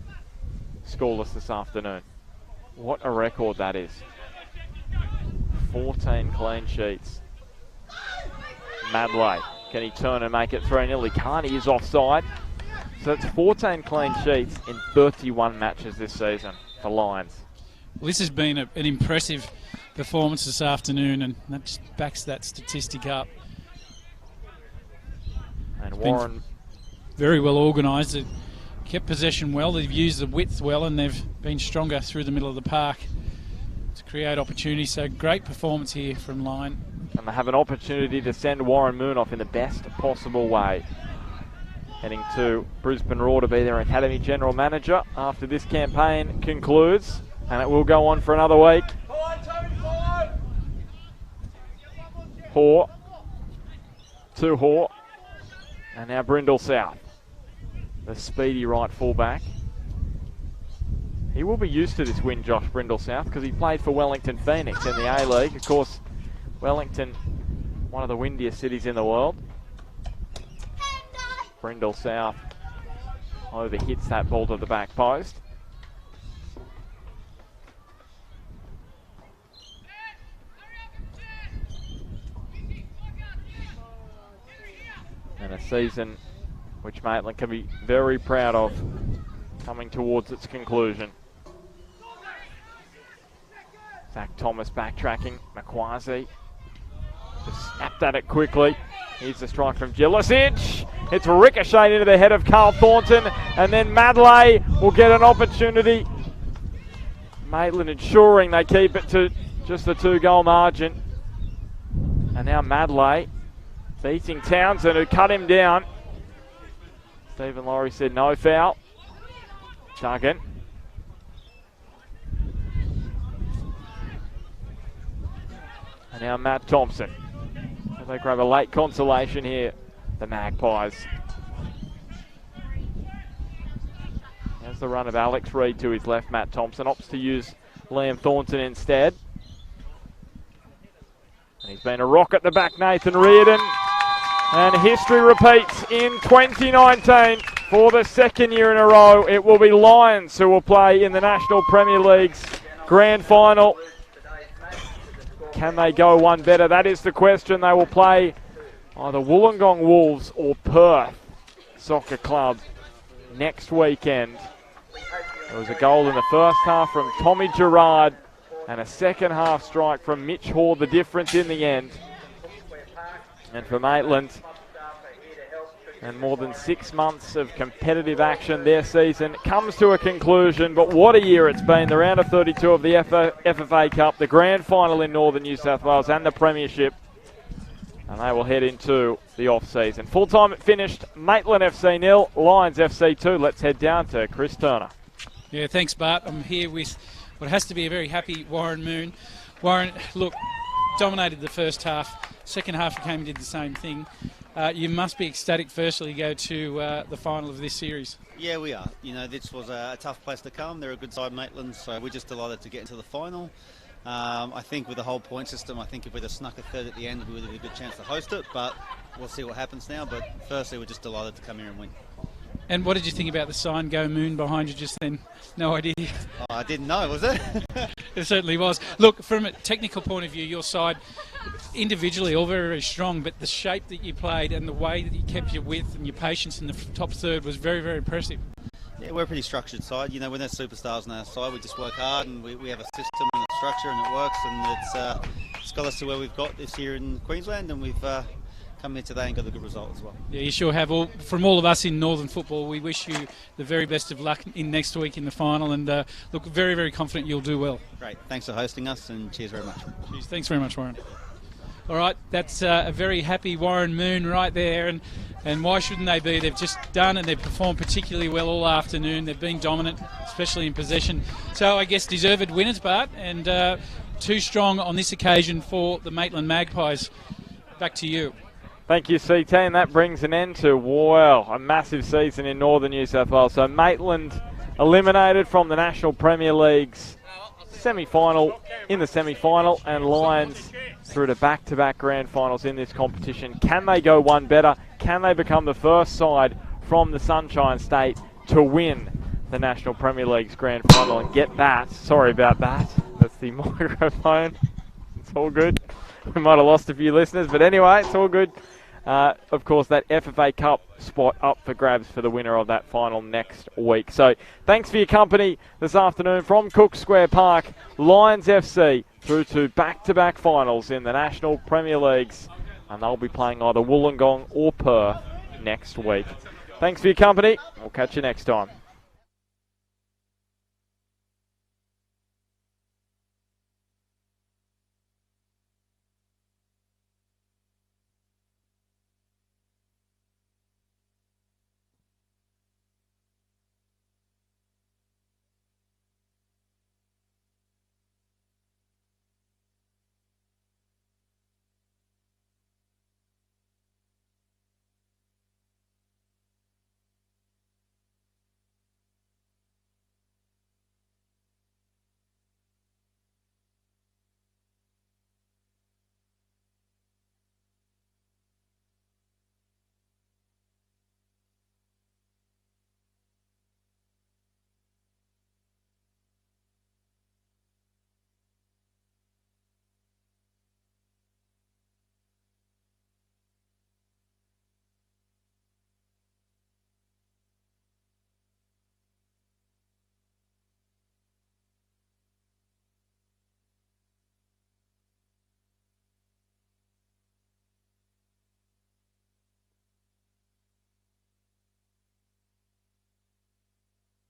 scoreless this afternoon. What a record that is. 14 clean sheets. Madley, can he turn and make it 3-0? He can't, he is offside. So it's 14 clean sheets in 31 matches this season for Lions. Well, this has been an impressive performance this afternoon, and that just backs that statistic up. And it's Warren, very well organised. They've kept possession well. They've used the width well, and they've been stronger through the middle of the park to create opportunities. So great performance here from Lyon. And they have an opportunity to send Warren Moon off in the best possible way. Heading to Brisbane Roar to be their Academy General Manager after this campaign concludes. And it will go on for another week. Hoare. To Hoare. And now Brindle South. The speedy right fullback. He will be used to this win, Josh Brindle South, because he played for Wellington Phoenix in the A-League. Of course, Wellington, one of the windiest cities in the world. Brindle South overhits that ball to the back post. And a season which Maitland can be very proud of coming towards its conclusion. Zach Thomas backtracking. McQuasi just snapped at it quickly. Here's the strike from Jelicic. It's ricocheted into the head of Carl Thornton, and then Madley will get an opportunity. Maitland ensuring they keep it to just the 2-goal margin. And now Madley beating Townsend, who cut him down. Stephen Laurie said no foul. Duggan. And now Matt Thompson. They grab a late consolation here, the Magpies. There's the run of Alex Reid to his left. Matt Thompson opts to use Liam Thornton instead. And he's been a rock at the back, Nathan Reardon. And history repeats in 2019 for the second year in a row. It will be Lions who will play in the National Premier League's grand final. Can they go one better? That is the question. They will play either Wollongong Wolves or Perth Soccer Club next weekend. There was a goal in the first half from Tommy Gerard and a second half strike from Mitch Hoare, the difference in the end. And for Maitland, And more than 6 months of competitive action, their season comes to a conclusion. But what a year it's been. The round of 32 of the FFA Cup, the grand final in Northern New South Wales and the Premiership. And they will head into the off-season. Full-time it finished, Maitland FC 0, Lions FC 2. Let's head down to Chris Turner. Yeah, thanks, Bart. I'm here with what has to be a very happy Warren Moon. Warren, look, dominated the first half. Second half, he came and did the same thing. You must be ecstatic, firstly, to go to the final of this series. Yeah, we are. You know, this was a tough place to come. They're a good side, Maitland, so we're just delighted to get into the final. I think with the whole point system, I think if we'd have snuck a third at the end, we would have had a good chance to host it, but we'll see what happens now. But firstly, we're just delighted to come here and win. And what did you think about the sign, Go Moon, behind you just then? No idea. Oh, I didn't know, was it? It certainly was. Look, from a technical point of view, your side, individually, all very, very strong, but the shape that you played and the way that you kept your width and your patience in the top third was very, very impressive. Yeah, we're a pretty structured side. You know, we're not superstars on our side. We just work hard, and we have a system and a structure, and it works. And it's got us to where we've got this year in Queensland, and we've come here today and got a good result as well. Yeah, you sure have. From all of us in Northern football, we wish you the very best of luck in next week in the final, and look, very, very confident you'll do well. Great. Thanks for hosting us, and cheers very much. Cheers. Thanks very much, Warren. All right, that's a very happy Warren Moon right there, and why shouldn't they be? They've just done and they've performed particularly well all afternoon. They've been dominant, especially in possession. So I guess deserved winners, Bart, and too strong on this occasion for the Maitland Magpies. Back to you. Thank you, CT, and that brings an end to, wow, a massive season in Northern New South Wales. So Maitland eliminated from the National Premier League's semi-final, in the semi-final, and Lions through to back-to-back grand finals in this competition. Can they go one better? Can they become the first side from the Sunshine State to win the National Premier League's grand final and get that? Sorry about that. That's the microphone. It's all good. We might have lost a few listeners, but anyway, it's all good. Of course, that FFA Cup spot up for grabs for the winner of that final next week. So thanks for your company this afternoon from Cook Square Park. Lions FC through to back-to-back finals in the National Premier Leagues, and they'll be playing either Wollongong or Perth next week. Thanks for your company. We'll catch you next time.